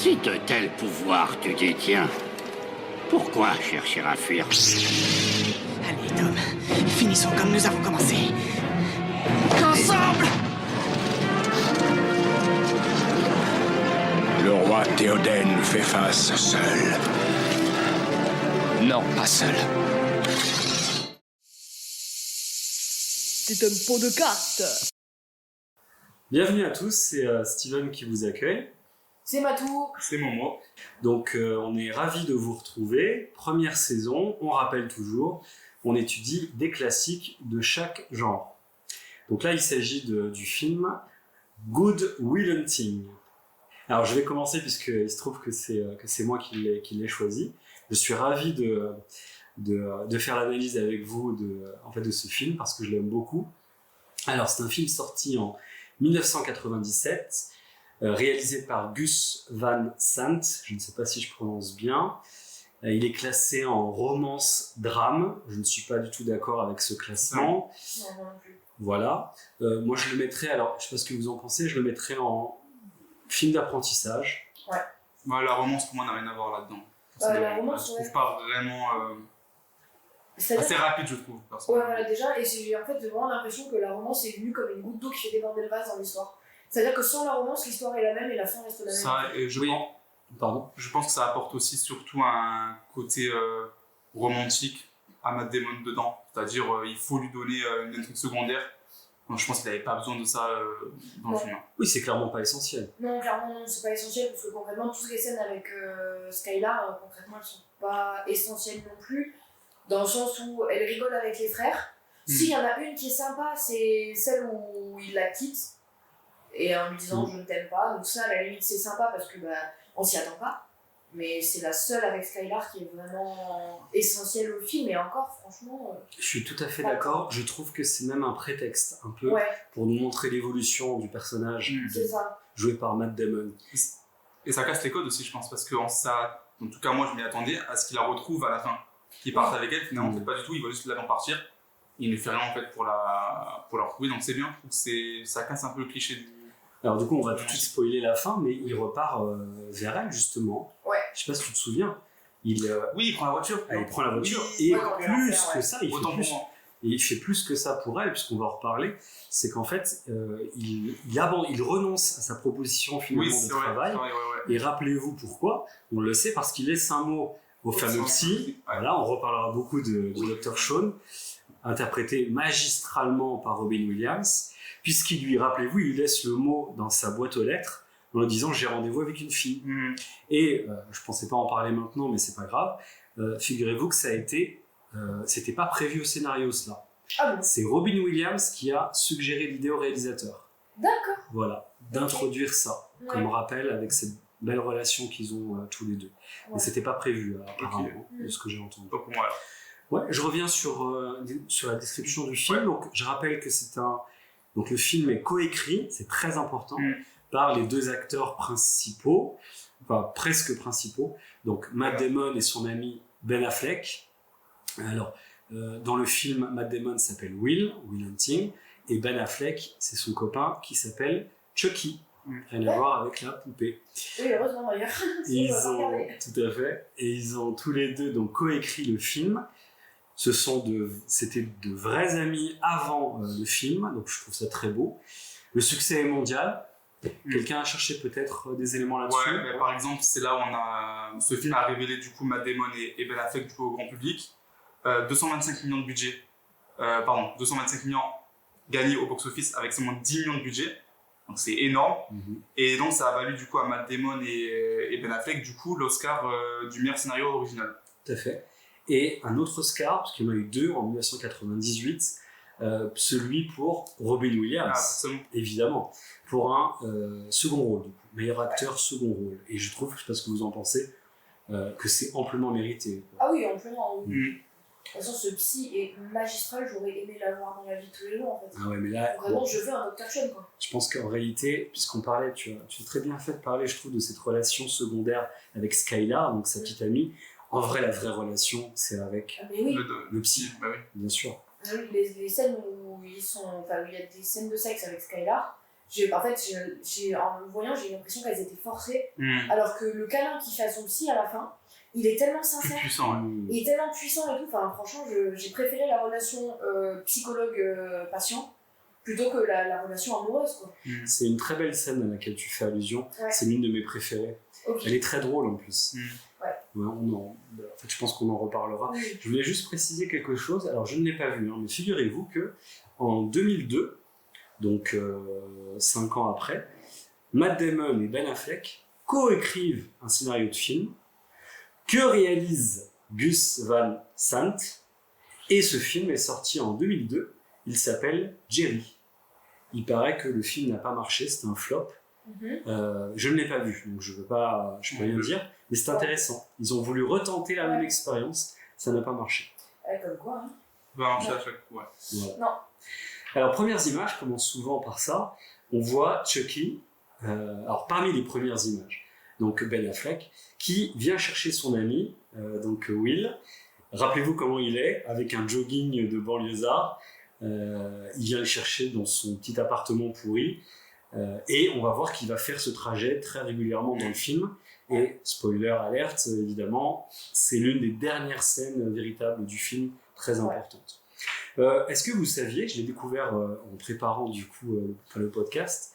Si de tels pouvoirs tu détiens, pourquoi chercher à fuir? Allez, Tom, finissons comme nous avons commencé. Ensemble! Le roi Théoden fait face seul. Non, pas seul. C'est un pot de cartes. Bienvenue à tous, c'est Steven qui vous accueille. C'est Matou. C'est Momo. Donc on est ravis de vous retrouver. Première saison, on rappelle toujours, on étudie des classiques de chaque genre. Donc là il s'agit du film Good Will Hunting. Alors je vais commencer puisqu'il se trouve que c'est moi qui l'ai choisi. Je suis ravi de faire l'analyse avec vous de ce film parce que je l'aime beaucoup. Alors c'est un film sorti en 1997, réalisé par Gus Van Sant, je ne sais pas si je prononce bien. Il est classé en romance-drame, je ne suis pas du tout d'accord avec ce classement. Non, non plus. Voilà. Moi je le mettrais, alors je ne sais pas ce que vous en pensez, je le mettrais en film d'apprentissage. Ouais. Bah, la romance pour moi n'a rien à voir là-dedans. La romance, je trouve ouais. pas vraiment C'est-à-dire- assez rapide, je trouve. Ouais, personnellement. voilà, déjà, et j'ai en fait vraiment l'impression que la romance est venue comme une goutte d'eau qui fait déborder le vase dans l'histoire. C'est-à-dire que sans la romance, l'histoire est la même et la fin reste la même. Ça, et Oui. Pardon. je pense que ça apporte aussi surtout un côté romantique à Matt Damon dedans. C'est-à-dire, il faut lui donner une intrigue secondaire. Donc, je pense qu'il n'avait pas besoin de ça dans le Ouais. film. Oui, c'est clairement pas essentiel. Non, clairement, non, c'est pas essentiel parce que concrètement, toutes les scènes avec Skylar, concrètement, elles sont pas essentielles non plus. Dans le sens où elle rigole avec les frères. S'il y en a une qui est sympa, c'est celle où il la quitte et en lui disant je ne t'aime pas. Donc ça, à la limite, c'est sympa parce que on s'y attend pas. Mais c'est la seule avec Skylar qui est vraiment essentielle au film. Et encore, franchement, Je suis tout à fait Pas d'accord, je trouve que c'est même un prétexte un peu ouais, pour nous montrer l'évolution du personnage c'est ça. joué par Matt Damon. Et ça casse les codes aussi, je pense, parce que en tout cas, moi, je m'y attendais à ce qu'il la retrouve à la fin. Qu'il parte avec elle, finalement, en fait, pas du tout, il va juste l'avant partir. Il ne fait rien, en fait, pour la retrouver, donc c'est bien. Je trouve que ça casse un peu le cliché du... Alors du coup, on va tout de suite spoiler la fin, mais il repart vers elle, justement. Ouais. Je sais pas si tu te souviens. Il Oui, il prend la voiture. il prend la voiture, Oui, et ouais, plus ouais. que ça, il Autant fait pour plus. moi. Et il fait plus que ça pour elle, puisqu'on va en reparler, c'est qu'en fait, il renonce à sa proposition finalement Oui, c'est de vrai. travail. Ouais, ouais. Et rappelez-vous pourquoi, on le sait, parce qu'il laisse un mot au fameux psy. Ouais. Voilà, on reparlera beaucoup de Dr. Shawn, interprété magistralement par Robin Williams, puisqu'il lui, rappelez-vous, il laisse le mot dans sa boîte aux lettres en lui disant j'ai rendez-vous avec une fille. Et je pensais pas en parler maintenant, mais c'est pas grave. Figurez-vous que c'était pas prévu au scénario cela. Ah bon, C'est Robin Williams qui a suggéré l'idée au réalisateur. d'accord. Voilà, d'introduire ça Ouais. comme rappel avec cette belle relation qu'ils ont tous les deux. Mais Ouais. c'était pas prévu apparemment, Ok. de ce que j'ai entendu. Autant pour moi, alors. Ouais, je reviens sur la description du film. Donc, je rappelle que donc le film est coécrit, c'est très important, par les deux acteurs principaux, enfin presque principaux. Donc Matt Damon et son ami Ben Affleck. Alors, dans le film, Matt Damon s'appelle Will Hunting, et Ben Affleck, c'est son copain qui s'appelle Chucky. Rien à voir avec la poupée. Oui, heureusement d'ailleurs. Ils Sinon, on va ont, regarder. tout à fait, et ils ont tous les deux donc coécrit le film. C'était de vrais amis avant le film, donc je trouve ça très beau. Le succès est mondial. Quelqu'un a cherché peut-être des éléments là-dessus? Ouais, mais par exemple, c'est là où ce film a révélé du coup Matt Damon et Ben Affleck du coup, au grand public. 225 millions de budget, 225 millions gagnés au box-office avec seulement 10 millions de budget. Donc c'est énorme. Et donc ça a valu du coup à Matt Damon et Ben Affleck du coup l'Oscar du meilleur scénario original. Tout à fait. Et un autre Oscar, parce qu'il y en a eu deux en 1998, celui pour Robin Williams, évidemment, pour un second rôle, du coup, meilleur acteur second rôle. Et je trouve, je ne sais pas ce que vous en pensez, que c'est amplement mérité. Ah oui, amplement. Oui. De toute façon, ce psy est magistral, j'aurais aimé l'avoir dans la vie de tous les jours en fait. Ah ouais, mais là, Vraiment, je veux un Dr. Shawn quoi. je pense qu'en réalité, puisqu'on parlait, tu as très bien fait de parler, je trouve, de cette relation secondaire avec Skylar, donc sa petite amie. En vrai, la vraie relation, c'est avec Ah mais oui, le psy, Bah oui. bien sûr. ah oui, les scènes où il y a des scènes de sexe avec Skylar, En fait, en le voyant, j'ai l'impression qu'elles étaient forcées, alors que le câlin qu'il fait à son psy à la fin, il est tellement Plus sincère, puissant, ouais. il est tellement puissant et tout. Enfin, franchement, j'ai préféré la relation psychologue-patient plutôt que la relation amoureuse, quoi. C'est une très belle scène à laquelle tu fais allusion. Ouais. C'est l'une de mes préférées. Ok. Elle est très drôle en plus. Ouais. En fait, je pense qu'on en reparlera. Oui. Je voulais juste préciser quelque chose. Alors, je ne l'ai pas vu, hein, mais figurez-vous que en 2002, donc 5 ans après, Matt Damon et Ben Affleck co-écrivent un scénario de film que réalise Gus Van Sant. Et ce film est sorti en 2002. Il s'appelle Jerry. Il paraît que le film n'a pas marché, c'est un flop. Je ne l'ai pas vu, donc je peux rien dire, mais c'est intéressant. Ils ont voulu retenter la même expérience, ça n'a pas marché. Comme quoi, hein. Ben, je suis ouais. Voilà. Non. Alors, premières images commencent souvent par ça. On voit Chucky, alors parmi les premières images, donc Ben Affleck, qui vient chercher son ami, donc Will. Rappelez-vous comment il est, avec un jogging de banlieusard. Il vient le chercher dans son petit appartement pourri. Et on va voir qu'il va faire ce trajet très régulièrement dans le film. Et spoiler alerte, évidemment, c'est l'une des dernières scènes véritables du film, très importante. Est-ce que vous saviez, je l'ai découvert en préparant du coup le podcast,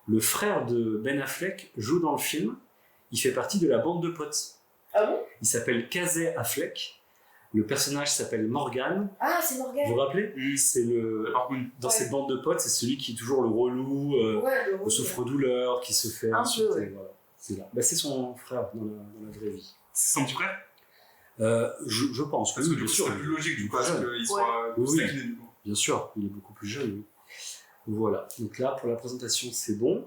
le frère de Ben Affleck joue dans le film, il fait partie de la bande de potes. Ah bon? Il s'appelle Casey Affleck. Le personnage s'appelle Morgan. Ah, c'est Morgan. Vous vous rappelez? C'est dans cette bande de potes, c'est celui qui est toujours le relou, le souffre-douleur, qui se fait insulter. Voilà. C'est là. C'est son frère dans la vraie vie. C'est son petit frère? Je pense. Parce que bien du coup, sûr, c'est plus logique du coup, parce qu'il soit Oui. taquiné du coup. Bien sûr, il est beaucoup plus jeune. Oui. Voilà. Donc là, pour la présentation, c'est bon.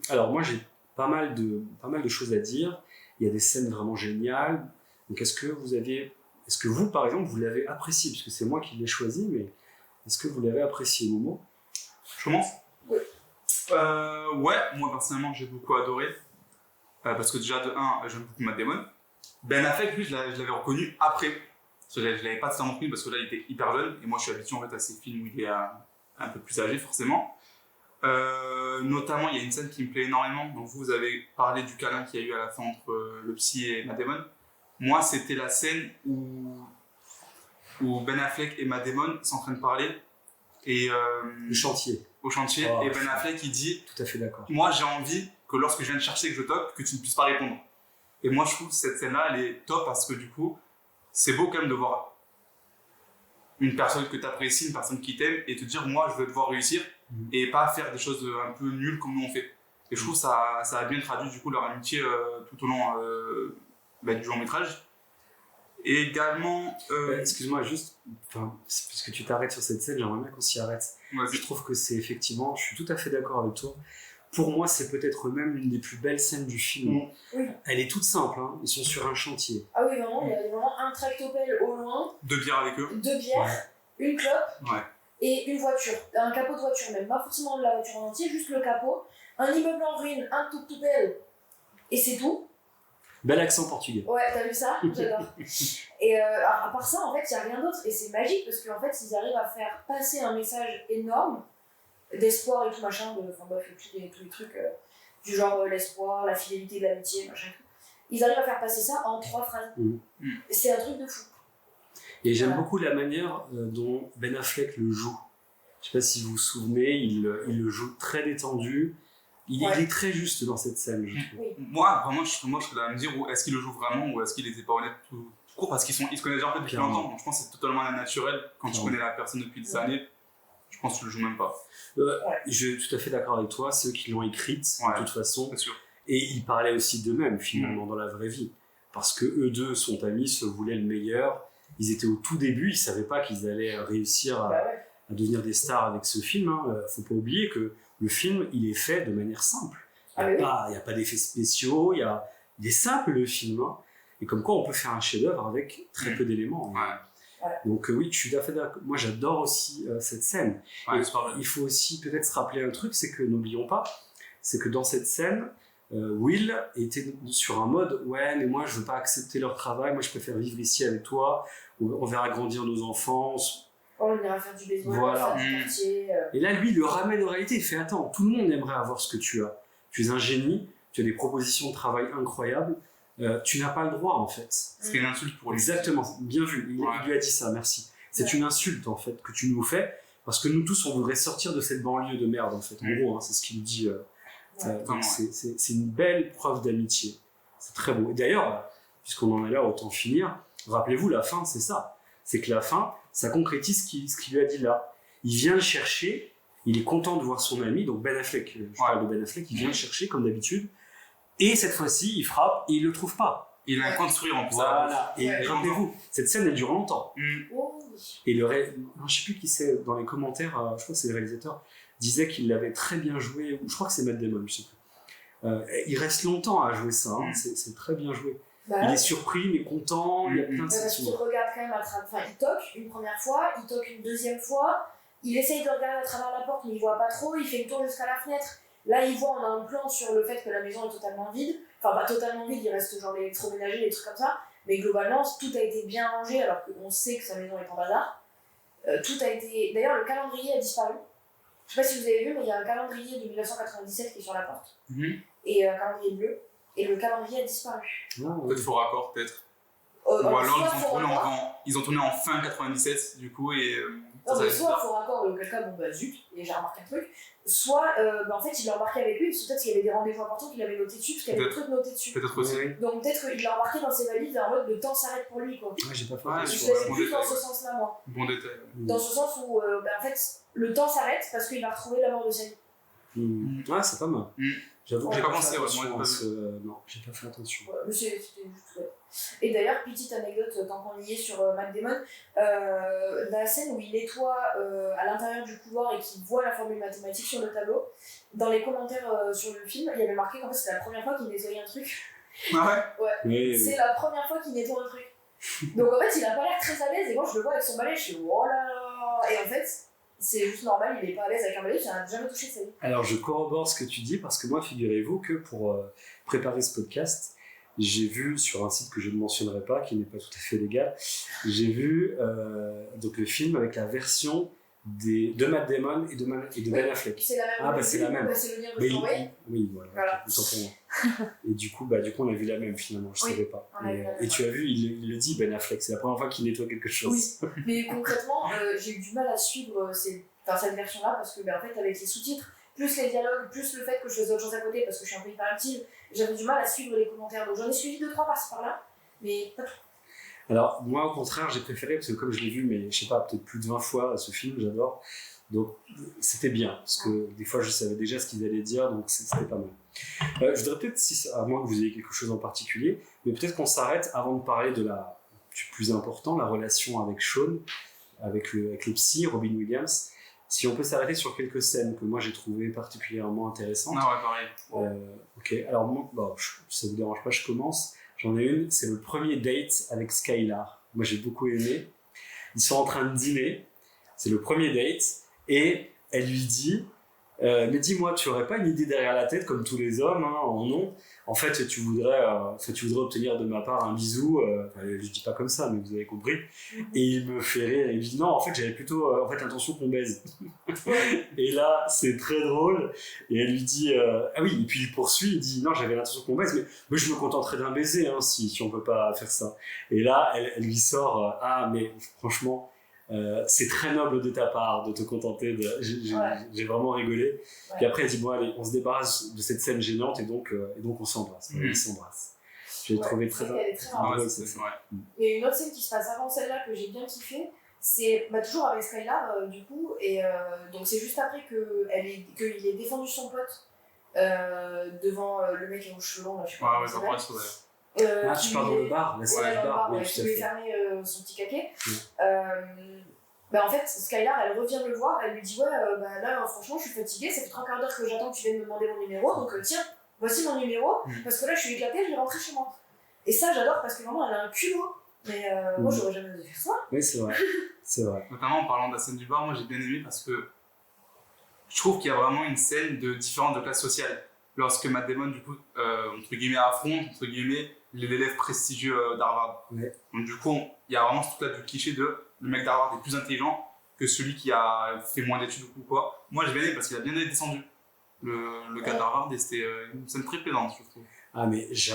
Alors moi, j'ai pas mal de choses à dire. Il y a des scènes vraiment géniales. Donc est-ce que vous, par exemple, vous l'avez apprécié? Puisque c'est moi qui l'ai choisi, mais est-ce que vous l'avez apprécié, Momo? Je commence? Oui. Ouais, moi personnellement, j'ai beaucoup adoré. Parce que déjà, de 1, j'aime beaucoup Matt Damon. Ben Affleck, lui, je l'avais reconnu après. Parce que je l'avais pas totalement reconnu parce que là, il était hyper jeune. Et moi, je suis habitué en fait à ces films où il est un peu plus âgé, forcément. Notamment, il y a une scène qui me plaît énormément. Donc, vous avez parlé du câlin qu'il y a eu à la fin entre le psy et Matt Damon. Moi, c'était la scène où Ben Affleck et Matt Damon sont en train de parler. Et, Le chantier. au chantier. Oh, et Ben Affleck, il dit Tout à fait d'accord. moi, j'ai envie que lorsque je viens te chercher, que je toque, que tu ne puisses pas répondre. Et moi, je trouve que cette scène-là, elle est top parce que du coup, c'est beau quand même de voir une personne que tu apprécies, une personne qui t'aime, et te dire moi, je veux te voir réussir et pas faire des choses un peu nulles comme nous on fait. Et je trouve que ça a bien traduit du coup leur amitié tout au long du long métrage. Et également. Excuse-moi, juste, puisque tu t'arrêtes sur cette scène, j'aimerais bien qu'on s'y arrête. Je trouve que c'est effectivement, je suis tout à fait d'accord avec toi. Pour moi, c'est peut-être même l'une des plus belles scènes du film. Oui. Elle est toute simple, hein. Ils sont sur un chantier. Ah oui, vraiment, il y a vraiment un tractopelle au loin, 2 bières avec eux. 2 bières, une clope Ouais. et une voiture. Un capot de voiture, même pas forcément la voiture en entier, juste le capot. Un immeuble en ruine, un tuk-tukelle, et c'est tout. Bel accent portugais. Ouais, t'as vu ça? J'adore. Et à part ça, en fait, il n'y a rien d'autre. Et c'est magique parce qu'en fait, ils arrivent à faire passer un message énorme d'espoir et tout machin, enfin bref, tous les trucs du genre l'espoir, la fidélité, l'amitié, machin. Ils arrivent à faire passer ça en 3 phrases. C'est un truc de fou. Et j'aime beaucoup la manière dont Ben Affleck le joue. Je sais pas si vous vous souvenez, il le joue très détendu. Il est très juste dans cette scène, je trouve. Oui. Moi, vraiment, je serais là à me dire est-ce qu'il le joue vraiment ou est-ce qu'il n'était pas honnête tout court parce qu'ils se connaissent déjà en fait depuis longtemps. Donc je pense que c'est totalement naturel quand tu connais la personne depuis des années. Je pense que tu le joues même pas. Je suis tout à fait d'accord avec toi, ceux qui l'ont écrite, de toute façon. C'est sûr. Et ils parlaient aussi d'eux-mêmes, finalement, dans la vraie vie. Parce que eux deux sont amis, se voulaient le meilleur. Ils étaient au tout début, ils ne savaient pas qu'ils allaient réussir à devenir des stars avec ce film. Faut pas oublier que le film, il est fait de manière simple. Il n'y a pas d'effets spéciaux, il est simple, le film. Et comme quoi, on peut faire un chef-d'œuvre avec très peu d'éléments. Donc oui, je suis tout à fait d'accord. Moi, j'adore aussi cette scène. Et il faut aussi peut-être se rappeler un truc, c'est que n'oublions pas, c'est que dans cette scène, Will était sur un mode mais moi je veux pas accepter leur travail, moi je préfère vivre ici avec toi, on verra grandir nos enfants, Oh, on ira faire du baseball, Voilà. faire du quartier. Et là, lui, il le ramène aux réalités. Il fait attends, tout le monde aimerait avoir ce que tu as. Tu es un génie, tu as des propositions de travail incroyables. Tu n'as pas le droit, en fait. C'est une insulte pour lui. Exactement, bien vu. Il lui a dit ça, merci. C'est une insulte, en fait, que tu nous fais, parce que nous tous, on voudrait sortir de cette banlieue de merde, en fait. En gros, hein, c'est ce qu'il nous dit. Donc c'est une belle preuve d'amitié. C'est très beau. Et d'ailleurs, puisqu'on en est là, autant finir. Rappelez-vous, la fin, c'est ça. C'est que la fin, ça concrétise ce qu'il lui a dit là. Il vient le chercher, il est content de voir son ami, donc Ben Affleck, je parle de Ben Affleck, il vient le chercher, comme d'habitude, et cette fois-ci, il frappe et il le trouve pas. Il a un coin de sourire en plus. Voilà. Et rappelez-vous, cette scène, elle dure longtemps. Oh, oui. Et non, je sais plus qui c'est, dans les commentaires, je crois que c'est le réalisateur, disait qu'il l'avait très bien joué, ou je crois que c'est Matt Damon, je sais plus. Il reste longtemps à jouer ça, hein. C'est très bien joué. Bah, il est surpris, mais content, il y a plein de parce qu'il sentiments. regarde quand même à travers. Enfin, il toque une première fois, il toque une deuxième fois, il essaye de regarder à travers la porte, mais il voit pas trop, il fait le tour jusqu'à la fenêtre. Là, il voit, on a un plan sur le fait que la maison est totalement vide. Enfin, pas totalement vide, il reste genre l'électroménager, les trucs comme ça. Mais globalement, tout a été bien rangé alors qu'on sait que sa maison est en bazar. Tout a été. D'ailleurs, le calendrier a disparu. Je sais pas si vous avez vu, mais il y a un calendrier de 1997 qui est sur la porte. Et un calendrier bleu. Et le calendrier a disparu. Peut-être faux raccord, peut-être. Ou Alors, alors soit ils ont tourné en fin 97, du coup, et. non, mais soit faux raccord, auquel cas, bon bah zut, et j'ai remarqué un truc. Soit, en fait, il l'a embarqué avec lui, parce que peut-être qu'il y avait des rendez-vous importants qu'il avait notés dessus, parce qu'il y avait des trucs notés dessus. Peut-être aussi. Donc peut-être qu'il l'a embarqué dans ses valises en mode le temps s'arrête pour lui, quoi. Ouais, j'ai pas fait Ouais, Je attention. l'avais bon plus dans détail. ce sens-là, moi. Bon détail. Dans ce sens où, en fait, le temps s'arrête parce qu'il va retrouver la mort de sa vie. Ouais, c'est pas mal. J'avoue que J'ai j'ai pas pas pensé, fait ouais, attention moi, à ce... Non, j'ai pas fait attention. Ouais, mais c'était juste chouette. Et d'ailleurs, petite anecdote, tant qu'on y est sur Matt Damon, dans la scène où il nettoie à l'intérieur du couloir et qu'il voit la formule mathématique sur le tableau, dans les commentaires sur le film, il y avait marqué qu'en fait c'était la première fois qu'il nettoyait un truc. Ah ouais? Oui. C'est la première fois qu'il nettoie un truc. Donc en fait, il a pas l'air très à l'aise et moi je le vois avec son balai, je suis oh là là. Et en fait, c'est juste normal, il est pas à l'aise avec un balai, il n'a jamais touché de sa vie. Alors, je corrobore ce que tu dis, parce que moi, figurez-vous que pour préparer ce podcast, j'ai vu sur un site que je ne mentionnerai pas, qui n'est pas tout à fait légal, j'ai vu donc le film avec la version de Matt Damon et de Ben Affleck. C'est la même. Ah, bah c'est la même. Bah, c'est le lien que Mais je t'envoie. oui, voilà. Voilà. Autant pour moi. Et du coup, on a vu la même finalement, je Oui, savais pas. on a vu la même, Et tu as vu, il le dit, Ben Affleck, c'est la première fois qu'il nettoie quelque chose. Oui, mais concrètement, j'ai eu du mal à suivre cette version-là parce que, en fait, avec les sous-titres, plus les dialogues, plus le fait que je faisais autre chose à côté parce que je suis un peu hyperactive, j'avais du mal à suivre les commentaires. Donc j'en ai suivi 2-3 par-ci par-là, mais pas tout. Alors, moi, au contraire, j'ai préféré, parce que comme je l'ai vu, mais je sais pas, peut-être plus de 20 fois, ce film, j'adore. Donc, c'était bien, parce que des fois, je savais déjà ce qu'ils allaient dire, donc c'était pas mal. Je voudrais peut-être, à moins que vous ayez quelque chose en particulier, mais peut-être qu'on s'arrête avant de parler du plus important, la relation avec Sean, avec le psy, Robin Williams. Si on peut s'arrêter sur quelques scènes que moi j'ai trouvées particulièrement intéressantes. Ah ouais, pareil. Ok, alors moi, si ça vous dérange pas, je commence. J'en ai une, c'est le premier date avec Skylar. Moi j'ai beaucoup aimé. Ils sont en train de dîner, c'est le premier date, et elle lui dit mais dis-moi, tu aurais pas une idée derrière la tête comme tous les hommes, hein, en non. En fait, tu voudrais obtenir de ma part un bisou. Je dis pas comme ça, mais vous avez compris. Et il me fait rire. Il me dit non, en fait, j'avais plutôt l'intention qu'on baise. Et là, c'est très drôle. Et elle lui dit ah oui. Et puis il poursuit. Il dit non, j'avais l'intention qu'on baise, mais je me contenterais d'un baiser, hein, si on peut pas faire ça. Et là, elle lui sort ah mais franchement. C'est très noble de ta part de te contenter de. J'ai vraiment rigolé. Ouais. Puis après, elle dit bon, allez, on se débarrasse de cette scène gênante et donc on s'embrasse. Ils s'embrassent. J'ai trouvé très marrante. Et une autre scène qui se passe avant celle-là que j'ai bien kiffé, c'est toujours avec Skylar, du coup, et donc c'est juste après qu'il ait défendu son pote devant le mec aux cheveux longs. Je sais pas comment il se tu parles dans le bar, la scène du bar, oui, qui lui a fermé son petit caquet. En fait, Skylar, elle revient le voir, elle lui dit ouais, là, franchement, je suis fatiguée, ça fait 3 quarts d'heure que j'attends que tu viennes me demander mon numéro, donc tiens, voici mon numéro, parce que là, je suis éclatée, je vais rentrer chez moi. Et ça, j'adore parce que vraiment, elle a un culot. Mais moi, j'aurais jamais osé faire ça. Oui, c'est vrai. C'est vrai. Notamment en parlant de la scène du bar, moi, j'ai bien aimé parce que je trouve qu'il y a vraiment une scène différente de classe sociale. Lorsque Matt Damon, du coup, entre guillemets, affronte, entre guillemets, l'élève prestigieux d'Harvard. Ouais. Donc du coup, il y a vraiment ce truc-là du cliché de le mec d'Harvard est plus intelligent que celui qui a fait moins d'études ou quoi. Moi, j'ai bien aimé parce qu'il a bien descendu le gars d'Harvard et c'était une scène très plaisante, je trouve. Ah, mais je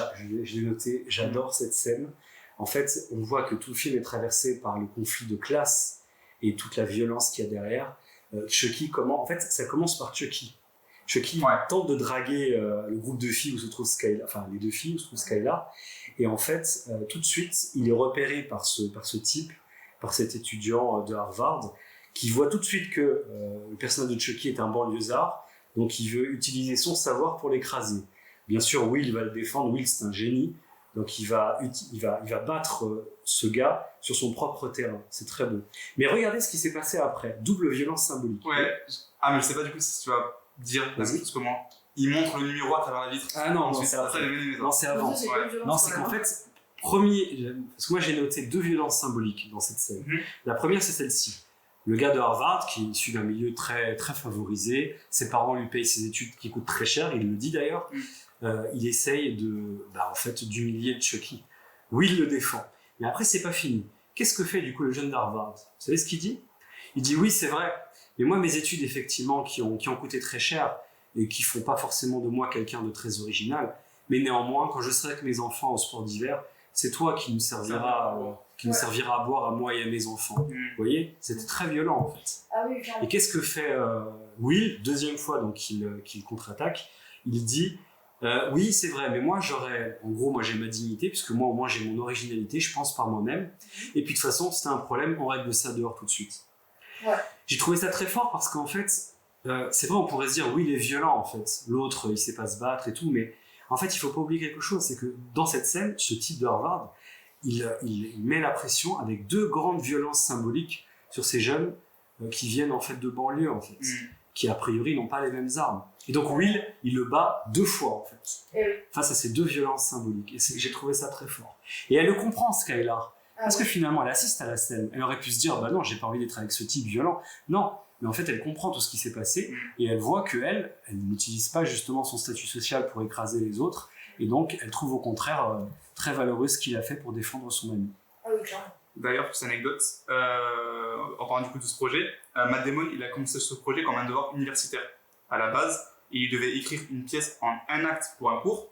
l'ai noté, j'adore cette scène. En fait, on voit que tout le film est traversé par le conflit de classe et toute la violence qu'il y a derrière. Chucky, en fait, ça commence par Chucky. Chucky tente de draguer le groupe de filles où se trouve Skylar, enfin les deux filles où se trouve Skylar, et en fait, tout de suite, il est repéré par ce type, par cet étudiant de Harvard, qui voit tout de suite que le personnage de Chucky est un banlieusard, donc il veut utiliser son savoir pour l'écraser. Bien sûr, Will va le défendre, Will c'est un génie, donc il va battre ce gars sur son propre terrain, c'est très beau. Mais regardez ce qui s'est passé après, double violence symbolique. Ouais, mais je sais pas du coup si tu vas dire comment il montre le numéro à travers la vitre. Ah non, ensuite, c'est après. Non, c'est avant. Non, c'est qu'en fait, parce que moi j'ai noté 2 violences symboliques dans cette scène. La première, c'est celle-ci. Le gars de Harvard, qui est issu d'un milieu très, très favorisé, ses parents lui payent ses études qui coûtent très cher, il le dit d'ailleurs, il essaye d'humilier Chucky. Will le défend. Mais après, c'est pas fini. Qu'est-ce que fait du coup le jeune d'Harvard? Vous savez ce qu'il dit? Il dit oui, c'est vrai, mais moi mes études effectivement qui ont coûté très cher et qui font pas forcément de moi quelqu'un de très original, mais néanmoins quand je serai avec mes enfants au sport d'hiver, c'est toi qui nous servira à boire à moi et à mes enfants. Vous voyez, c'était très violent en fait. Ah oui, clairement. Et qu'est-ce que fait Will, deuxième fois donc qu'il contre-attaque? Il dit oui, c'est vrai, mais moi j'ai ma dignité, puisque moi au moins j'ai mon originalité, je pense par moi-même. Et puis de toute façon, c'était un problème, on règle ça dehors tout de suite. Ouais. J'ai trouvé ça très fort parce qu'en fait, c'est vrai, on pourrait se dire oui, il est violent en fait. L'autre, il sait pas se battre et tout, mais en fait, il faut pas oublier quelque chose, c'est que dans cette scène, ce type de Harvard, il met la pression avec 2 grandes violences symboliques sur ces jeunes qui viennent en fait de banlieue en fait, qui a priori n'ont pas les mêmes armes. Et donc Will, il le bat 2 fois en fait, face à ces 2 violences symboliques. Et j'ai trouvé ça très fort. Et elle le comprend, Skylar. Parce que finalement, elle assiste à la scène. Elle aurait pu se dire, bah non, j'ai pas envie d'être avec ce type violent. Non, mais en fait, elle comprend tout ce qui s'est passé et elle voit qu'elle n'utilise pas justement son statut social pour écraser les autres. Et donc, elle trouve au contraire très valeureux ce qu'il a fait pour défendre son ami. Ah oui, clairement. D'ailleurs, petite anecdote, en parlant du coup de ce projet, Matt Damon, il a commencé ce projet comme un devoir universitaire à la base. Et il devait écrire une pièce en 1 acte pour un cours.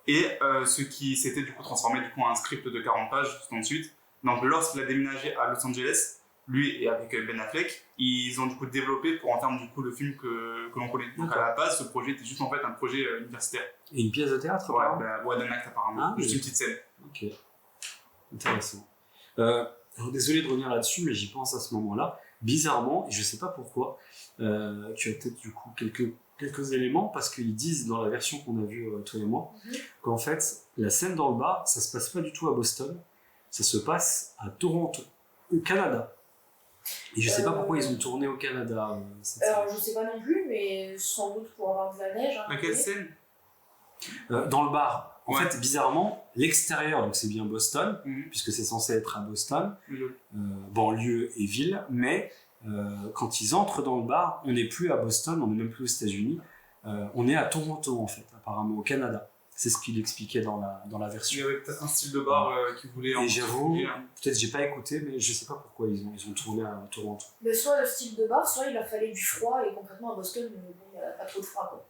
Et ce qui s'était du coup transformé du coup en un script de 40 pages tout ensuite. Donc lorsqu'il a déménagé à Los Angeles, lui et avec Ben Affleck, ils ont du coup développé pour en faire du coup le film que l'on connaît. Donc à la base, ce projet était juste en fait un projet universitaire. Et une pièce de théâtre apparemment. D'un acte apparemment, juste une petite scène. Ok, intéressant. Alors, désolé de revenir là-dessus, mais j'y pense à ce moment-là. Bizarrement, et je sais pas pourquoi, tu as peut-être du coup quelques éléments, parce qu'ils disent dans la version qu'on a vue toi et moi, qu'en fait, la scène dans le bar, ça se passe pas du tout à Boston, ça se passe à Toronto, au Canada. Et je sais pas pourquoi ils ont tourné au Canada. Alors je sais pas non plus, mais sans doute pour avoir de la neige. À quelle scène? Dans le bar. En fait, bizarrement, l'extérieur, donc c'est bien Boston, puisque c'est censé être à Boston, banlieue et ville, mais quand ils entrent dans le bar, on n'est plus à Boston, on n'est même plus aux États-Unis, on est à Toronto en fait, apparemment au Canada. C'est ce qu'il expliquait dans la version. Il y avait peut-être un style de bar qu'il voulait. Et j'avoue, peut-être j'ai pas écouté, mais je sais pas pourquoi ils ont tourné à Toronto. Mais soit le style de bar, soit il a fallu du froid, et concrètement à Boston, il n'y a pas trop de froid quoi.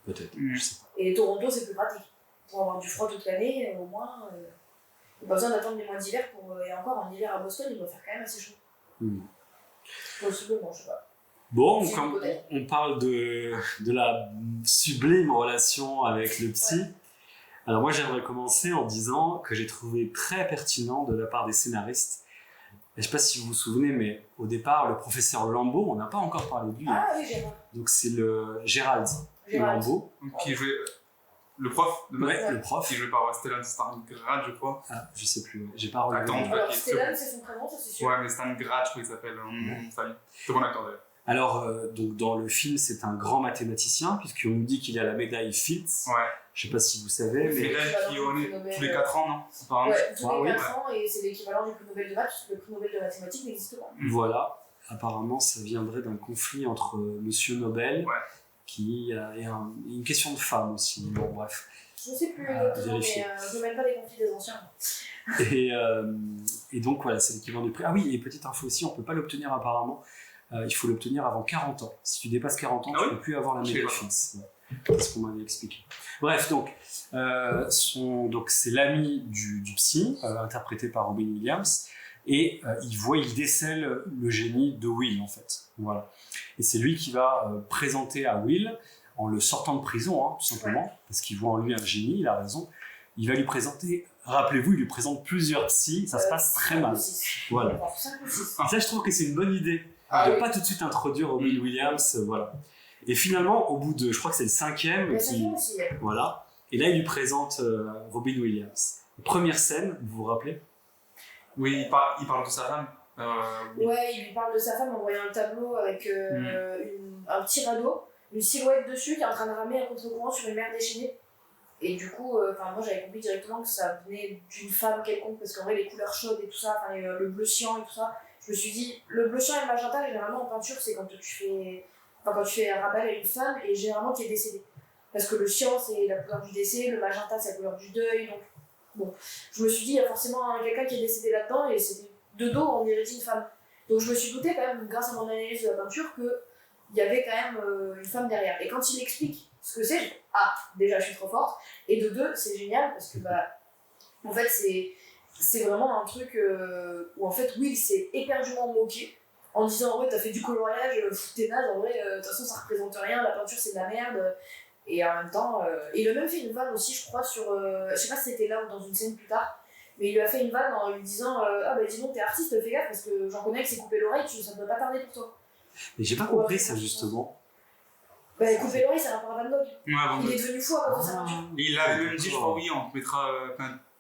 Peut-être, je sais pas. Et Toronto c'est plus pratique. Pour avoir du froid toute l'année, au moins, il n'y a pas besoin d'attendre les mois d'hiver et encore en hiver à Boston, il doit faire quand même assez chaud. Possiblement, je sais pas. Bon, comme on parle de la sublime relation avec le psy, alors moi j'aimerais commencer en disant que j'ai trouvé très pertinent de la part des scénaristes. Et je ne sais pas si vous vous souvenez, mais au départ, le professeur Lambeau, on n'a pas encore parlé de lui. Ah oui, Gérald. Donc c'est le Gérald Lambeau. Qui jouait le prof de maths. Ouais, le prof. Qui jouait par Stellan Starngrad, je crois. Ah, je sais plus, j'ai pas relevé. Attends, alors Stellan, c'est son prénom, ça c'est sûr. Ouais, mais Starngrad, je crois qu'il s'appelle en nom de famille. C'est bon acteur d'ailleurs. Alors, donc dans le film, c'est un grand mathématicien, puisqu'on nous dit qu'il a la médaille Fields. Ouais. Je sais pas si vous savez, mais... Médaille qui est tous les 4 ans, non? Ouais, tous les 4 ans, et c'est l'équivalent du prix Nobel de maths, puisque le prix Nobel de mathématiques n'existe pas. Voilà. Apparemment, ça viendrait d'un conflit entre Monsieur Nobel, qui est une question de femme aussi. Bon, bref. Je sais plus exactement, vérifier. mais je ne mène pas les conflits des anciens. Et donc voilà, c'est l'équivalent du prix. Ah oui, et petite info aussi, on ne peut pas l'obtenir apparemment. Il faut l'obtenir avant 40 ans. Si tu dépasses 40 ans, tu ne peux plus avoir la Je sais Mega Fils. Ouais. C'est ce qu'on m'avait expliqué. Bref, donc c'est l'ami du psy, interprété par Robin Williams, et il décèle le génie de Will en fait. Voilà. Et c'est lui qui va présenter à Will, en le sortant de prison, hein, tout simplement, parce qu'il voit en lui un génie, il a raison. Il va lui présenter, rappelez-vous, il lui présente plusieurs psys, ça se passe très mal. 6. Voilà. 5 ou 6. Et ça, je trouve que c'est une bonne idée, de pas tout de suite introduire Robin Williams, voilà. Et finalement, au bout de, je crois que c'est le 5e, Le 5e aussi. voilà. Et là, il lui présente Robin Williams. Première scène, vous vous rappelez? Oui, il parle de sa femme. Ouais, il lui parle de sa femme en voyant un tableau avec un petit radeau, une silhouette dessus qui est en train de ramer à contre-courant sur une mer déchaînée. Et du coup, moi j'avais compris directement que ça venait d'une femme quelconque, parce qu'en vrai, les couleurs chaudes et tout ça, le bleu cyan et tout ça, je me suis dit, le bleu cyan et le magenta, généralement en peinture, c'est quand tu fais un rappel à une femme et généralement qui est décédée. Parce que le cyan, c'est la couleur du décès, le magenta, c'est la couleur du deuil. Donc, bon, je me suis dit, il y a forcément quelqu'un qui est décédé là-dedans, et c'était de dos, on dirait une femme. Donc je me suis douté quand même, grâce à mon analyse de la peinture, qu'il y avait quand même une femme derrière. Et quand il explique ce que c'est, déjà je suis trop forte, et de deux, c'est génial, parce que en fait c'est vraiment un truc où en fait Will s'est éperdument moqué, en disant en vrai t'as fait du coloriage, t'es naze, en vrai de toute façon ça représente rien, la peinture c'est de la merde. Et en même temps, il a même fait une vanne aussi, je crois, sur, je sais pas si c'était là ou dans une scène plus tard, mais il lui a fait une vanne en lui disant ah bah dis donc t'es artiste, fais gaffe parce que j'en connais qui s'est coupé l'oreille, ça ne doit pas tarder pour toi. Mais j'ai pas compris ça justement. Bah couper l'oreille, c'est un rapport à Van Gogh. Ouais, bon, Il est devenu fou à cause de sa peinture. il a même dit, je crois, oui, on te mettra.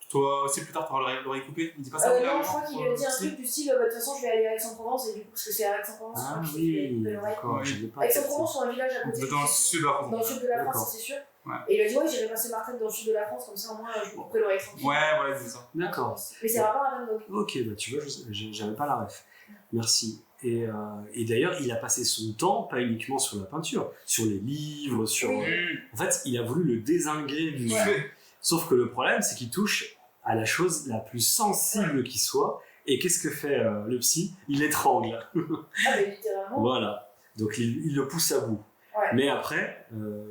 Toi aussi plus tard, tu auras l'oreille coupée. Il dit pas ça Non, je crois qu'il lui a dit un truc du style de toute façon je vais aller à Aix-en-Provence, et du coup, parce que c'est à Aix-en-Provence Ah qu'il oui, fait couper l'oreille. d'accord, je l'ai pas. Aix-en-Provence, c'est un village à côté. Dans le sud de la France. Dans le sud de la D'accord. France, c'est sûr. Ouais. Et il a dit ouais, j'irai passer ma retraite dans le sud de la France, comme ça au moins je me couperai l'oreille tranquille. Ouais, c'est ça. D'accord. Mais c'est rapport à Van Gogh. Ok, bah tu vois, j'avais pas la ref. Merci. Et d'ailleurs, il a passé son temps, pas uniquement sur la peinture, sur les livres, sur... Oui. En fait, il a voulu le dézinguer du... Ouais. Sauf que le problème, c'est qu'il touche à la chose la plus sensible qui soit. Et qu'est-ce que fait le psy? Il l'étrangle. Ah mais littéralement. Voilà. Donc il le pousse à bout. Ouais. Mais après,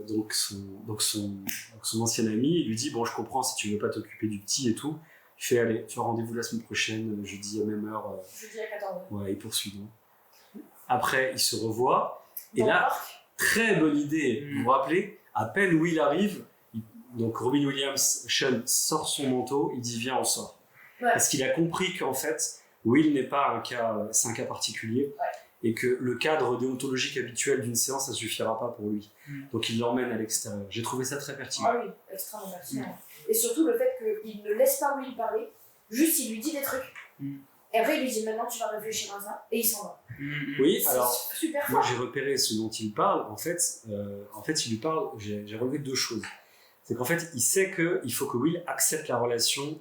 donc son ancien ami, il lui dit bon, je comprends si tu veux pas t'occuper du petit et tout. Il fait allez, tu as rendez-vous la semaine prochaine, jeudi à même heure. Je dirais 14 ans. Ouais, il poursuit donc. Après, ils se revoient. Et Dans là, le parc. très bonne idée. Vous vous rappelez, à peine Will arrive, donc Robin Williams, Sean sort son manteau, il dit viens, on sort. Ouais. Parce qu'il a compris qu'en fait, Will n'est pas un cas, c'est un cas particulier. Ouais. Et que le cadre déontologique habituel d'une séance, ça suffira pas pour lui. Donc il l'emmène à l'extérieur. J'ai trouvé ça très pertinent. Ah oui, extrêmement pertinent. Et surtout le fait qu'il ne laisse pas Will parler, juste il lui dit des trucs. Et après il lui dit maintenant tu vas réfléchir à ça, et il s'en va. Oui, C'est alors super moi fort. j'ai repéré ce dont il parle. En fait, il lui parle, j'ai relevé deux choses. C'est qu'en fait, il sait qu'il faut que Will accepte la relation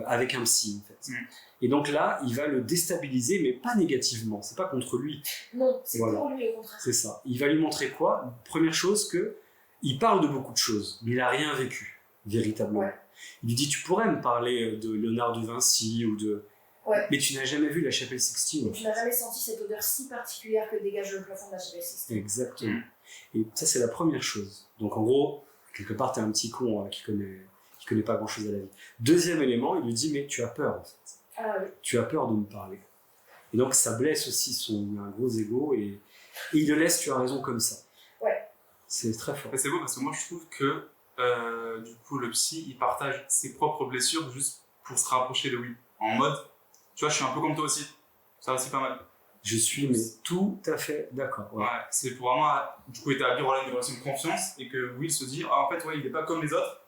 avec un psy, en fait. Et donc là, il va le déstabiliser, mais pas négativement, c'est pas contre lui. Non, c'est Voilà. pour lui au contraire. C'est ça. Il va lui montrer quoi? Première chose, que il parle de beaucoup de choses, mais il a rien vécu, véritablement. Ouais. Il lui dit, tu pourrais me parler de Léonard de Vinci ou de... Ouais. Mais tu n'as jamais vu la chapelle Sixtine. Tu n'as jamais senti cette odeur si particulière que dégage le plafond de la chapelle Sixtine. Exactement. Et ça, c'est la première chose. Donc en gros, quelque part, t'es un petit con qui connaît pas grand-chose à la vie. Deuxième élément, il lui dit, mais tu as peur, en fait. Ah oui. Tu as peur de me parler. Et donc ça blesse aussi un gros ego et il le laisse, tu as raison, comme ça. Ouais. C'est très fort. Mais c'est beau parce que moi je trouve que du coup le psy il partage ses propres blessures juste pour se rapprocher de Will. En mode, tu vois, je suis un peu comme toi aussi. Ça aussi pas mal. Je suis mais tout à fait d'accord. Ouais. Ouais, c'est pour vraiment du coup établir une relation de confiance et que Will se dit ah en fait ouais il est pas comme les autres.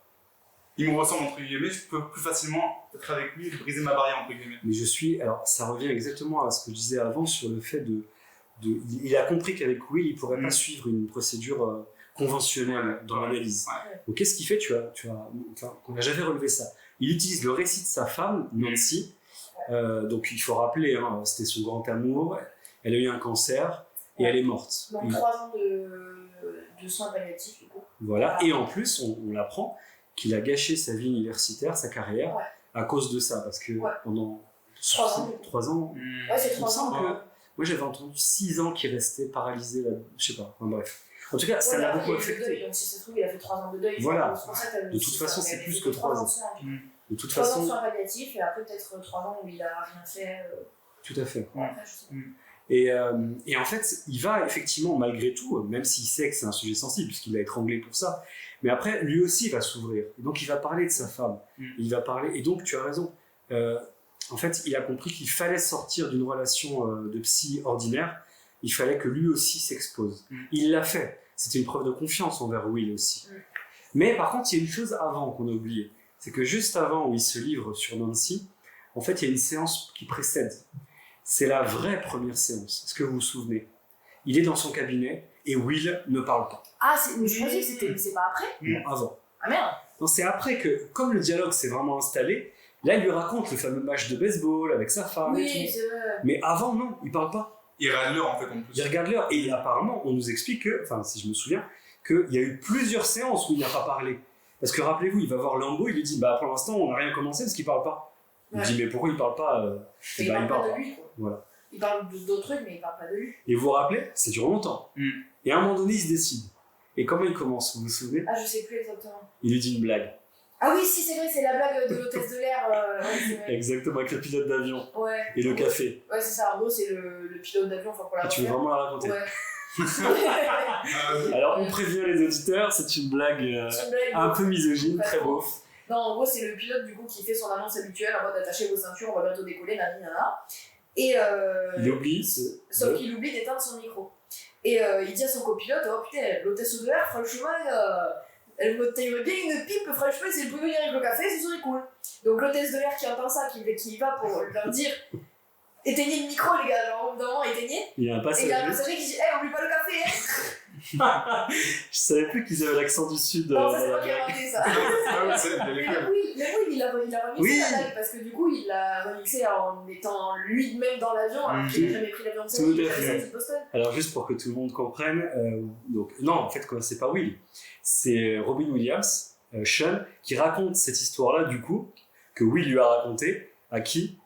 Il me ressemble entre guillemets, je peux plus facilement être avec lui et briser ma barrière entre guillemets. Mais alors ça revient exactement à ce que je disais avant sur le fait il a compris qu'avec Will, il pourrait pas suivre une procédure conventionnelle dans l'analyse. Ouais. Donc qu'est-ce qu'il fait on n'a jamais relevé ça. Il utilise le récit de sa femme, Nancy. Donc il faut rappeler, c'était son grand amour. Elle a eu un cancer et elle est morte. Donc 3 ans de soins palliatifs du coup. Voilà. Et en plus, on l'apprend qu'il a gâché sa vie universitaire, sa carrière, à cause de ça, parce que pendant 3 ans, Ouais, c'est il me 3 ans. semble que moi j'avais entendu 6 ans qu'il restait paralysé, là, je sais pas, enfin, bref. En tout cas, ça l'a beaucoup affecté. Donc si ça se trouve, il a fait 3 ans de deuil. Voilà. C'est pour ça que De toute façon, c'est plus que 3 ans. De toute 3 ans façon, sur un palliatif et après peut-être 3 ans où il a rien fait. tout à fait. Après, je sais pas. Et en fait, il va effectivement, malgré tout, même s'il sait que c'est un sujet sensible, puisqu'il a étranglé pour ça, mais après, lui aussi va s'ouvrir. Et donc, il va parler de sa femme. Il va parler. Et donc, tu as raison. En fait, il a compris qu'il fallait sortir d'une relation de psy ordinaire. Il fallait que lui aussi s'expose. Il l'a fait. C'était une preuve de confiance envers Will aussi. Mais par contre, il y a une chose avant qu'on a oublié. C'est que juste avant où il se livre sur Nancy, en fait, il y a une séance qui précède. C'est la vraie première séance. Est-ce que vous vous souvenez? Il est dans son cabinet et Will ne parle pas. Ah, mais je pensais que c'est pas après. Non, avant. Ah merde. Non, c'est après que, comme le dialogue s'est vraiment installé, là, il lui raconte le fameux match de baseball avec sa femme et Oui, tout. c'est vrai. Mais avant, non, il parle pas. Il regarde l'heure en fait en plus. Il regarde l'heure et apparemment, on nous explique que, enfin, si je me souviens, qu'il y a eu plusieurs séances où il n'a pas parlé. Parce que rappelez-vous, il va voir Lambeau, il lui dit, bah pour l'instant, on n'a rien commencé parce qu'il parle pas. Il dit, mais pourquoi il parle pas Il bah, parle pas de lui, quoi. Voilà. Il parle d'autres trucs, mais il parle pas de lui. Et vous vous rappelez, ça dure longtemps. Et à un moment donné, il se décide. Et comment il commence, vous vous souvenez? Ah, je sais plus exactement. Il lui dit une blague. Ah oui, si, c'est vrai, c'est la blague de l'hôtesse de l'air. Ouais, c'est vrai. Exactement, avec le pilote d'avion Ouais. et le café. Ouais, c'est ça. En gros, c'est le pilote d'avion, enfin pour la Et tu veux vraiment la raconter? Ouais. Alors, on prévient les auditeurs, c'est une blague C'est une blague un peu misogyne, Ouais. très beau. Non, en gros, c'est le pilote du coup qui fait son annonce habituelle en mode attachez vos ceintures, on va bientôt décoller, nanana. Et Il oublie. sauf qu'il oublie d'éteindre son micro. Et il dit à son copilote, oh putain, l'hôtesse de l'air, franchement, elle me taillerait bien une pipe, franchement, si elle pouvait venir avec le café, ce serait cool. Donc l'hôtesse de l'air qui entend ça, qui y va pour leur dire, éteignez le micro les gars, genre au bout d'un moment, éteignez. Il y a un Et passager. il y a un passager qui dit, hey, oublie pas le café, hein. Je savais plus qu'ils avaient l'accent du sud. Non, ça c'est dans moi la qui ai blague. inventé ça. Ah ouais, c'est bien Mais les oui, il a remixé Oui. la blague parce que du coup il l'a remixé en étant lui-même dans l'avion alors qu'il n'a jamais pris l'avion de sa Tout vie, il à a fait. fait de Boston. Alors, juste pour que tout le monde comprenne, donc, non, en fait, c'est pas Will. C'est Robin Williams, Sean, qui raconte cette histoire-là, du coup, que Will lui a raconté. À qui?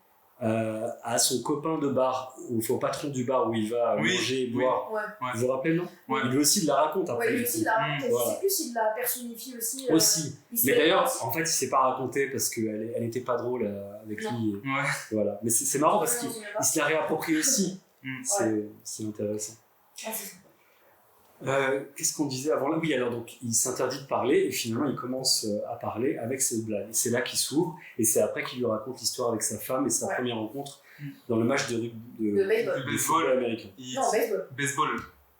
À son copain de bar, au patron du bar où il va Oui, manger et oui. boire. Ouais. Vous vous rappelez, non? Ouais. Lui aussi, il la raconte après. Ouais, lui du aussi coup. il l'a raconté. Voilà. Je sais plus s'il la personnifie aussi. Aussi. il se Mais fait d'ailleurs, aussi. en fait, il s'est pas raconté parce qu'elle était pas drôle avec Non. lui. Ouais. Voilà. Mais c'est marrant parce Ouais, qu'il on se met pas. il se l'a réapproprié aussi. Mm. C'est intéressant. Ah, c'est sympa. Qu'est-ce qu'on disait avant là? Oui, alors donc il s'interdit de parler et finalement il commence à parler avec cette blague. Et c'est là qu'il s'ouvre et c'est après qu'il lui raconte l'histoire avec sa femme et sa Ouais. première rencontre dans le match de De baseball. de football américain. Il- Non, baseball. Baseball.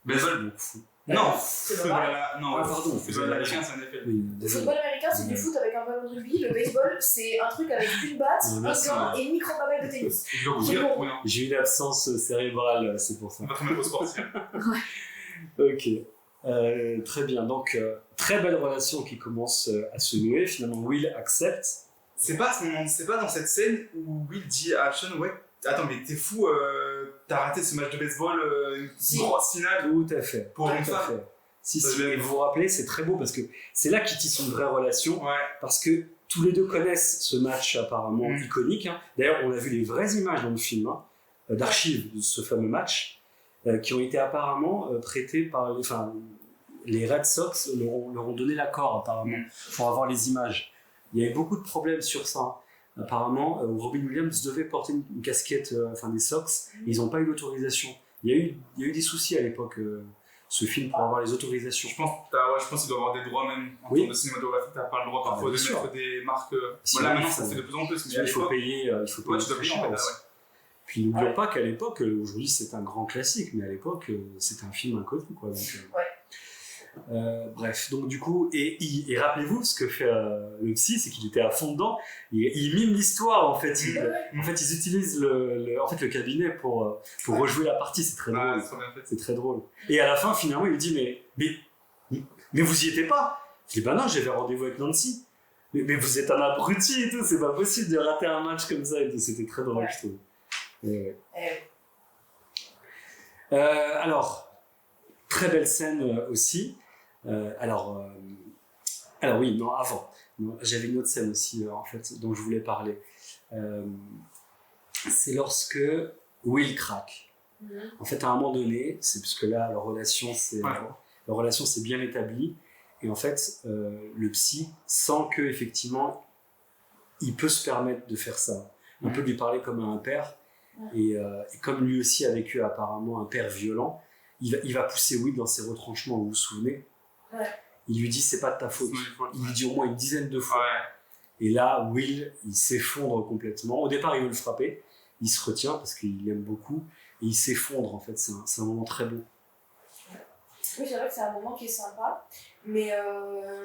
Baseball. Donc, fou. Non, C'est football, non, Ah, pardon. football américain, c'est un effet. Oui, Le désolé. football américain, c'est du foot avec un ballon de rugby. Le baseball, c'est un truc avec une batte, Ouais, un merci, gant ouais. et une micro-balle de tennis. Je dois courir, bon. ou non? J'ai eu une absence cérébrale, c'est pour ça. On va faire au sportif. Ok. Très bien. Donc, très belle relation qui commence à se nouer. Finalement, Will accepte. C'est pas dans cette scène où Will dit à Sean, ouais, attends, mais t'es fou, t'as raté ce match de baseball, une Si. grosse finale. Tout à fait. Pour Tout une à femme. fait. Si, Ça, si. je l'aime. Et vous vous rappelez, c'est très beau parce que c'est là qu'ils tissent une vraie relation. Ouais. Parce que tous les deux connaissent ce match apparemment iconique. Hein. D'ailleurs, on a vu les vraies images dans le film, d'archives de ce fameux match, qui ont été apparemment prêtées par les Red Sox, leur ont donné l'accord apparemment pour avoir les images. Il y avait beaucoup de problèmes sur ça. Apparemment, Robin Williams devait porter une casquette des Sox, et ils n'ont pas eu l'autorisation. Il y a eu des soucis à l'époque, ce film, pour avoir les autorisations. Je pense qu'il doit avoir des droits même en Oui. termes de cinématographie, t'as pas le droit parfois bien de sûr. mettre des marques. Sinon, Voilà, il maintenant faut- ça se fait de plus en plus, mais à Il faut l'époque, payer, ouais, tu dois très payer cher en fait, aussi. ouais. Puis n'oublions pas qu'à l'époque, aujourd'hui c'est un grand classique, mais à l'époque c'était un film inconnu, quoi. Donc, bref, donc du coup, et rappelez-vous ce que fait le psy, c'est qu'il était à fond dedans. Il mime l'histoire en fait. En fait, ils utilisent le cabinet pour rejouer la partie. C'est très Ah, drôle. c'est trop bien fait. C'est très drôle. Et à la fin, finalement, il lui dit mais vous y étiez pas? Je dis bah non, j'avais rendez-vous avec Nancy. Mais vous êtes un abruti et tout, c'est pas possible de rater un match comme ça et tout. C'était très drôle, Ouais. je trouve. Eh, Alors, très belle scène aussi. Alors oui, non, avant. Non, j'avais une autre scène aussi, en fait, dont je voulais parler. C'est lorsque Will craque. En fait, à un moment donné, c'est parce que là, leur relation s'est bien établie. Et en fait, le psy sent que effectivement, il peut se permettre de faire ça. On peut lui parler comme à un père. Et comme lui aussi a vécu apparemment un père violent, il va pousser Will dans ses retranchements, vous vous souvenez? Il lui dit c'est pas de ta faute. Il lui dit au moins une dizaine de fois. Et là, Will, il s'effondre complètement. Au départ, il veut le frapper. Il se retient parce qu'il l'aime beaucoup. Et il s'effondre, en fait. C'est un moment très beau. Oui, c'est vrai que c'est un moment qui est sympa. Mais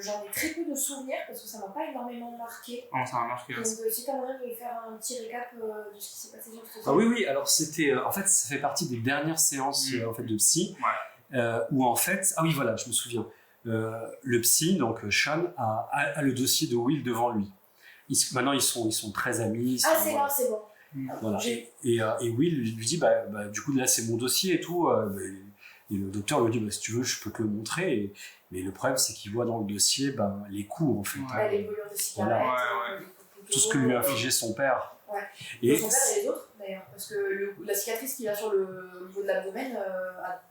j'en ai très peu de souvenirs parce que ça m'a pas énormément marqué. Oh, ça m'a marqué. Donc si t'as moyen de me faire un petit récap de ce qui s'est passé sur ce Ah oui, alors c'était... en fait, ça fait partie des dernières séances en fait, de psy. Où en fait... Ah oui, voilà, je me souviens. Le psy, donc Sean, a le dossier de Will devant lui. Maintenant, ils sont très amis. C'est bon, c'est bon. Voilà. Et Will lui dit, bah, du coup, là, c'est mon dossier et tout. Et le docteur lui dit, si tu veux, je peux te le montrer. Mais le problème, c'est qu'il voit dans le dossier les coups, en fait. Les brûlures de cigarettes, tout ce que lui a infligé son père. Et son père et les autres, d'ailleurs. Parce que la cicatrice qu'il a sur le niveau de l'abdomen, à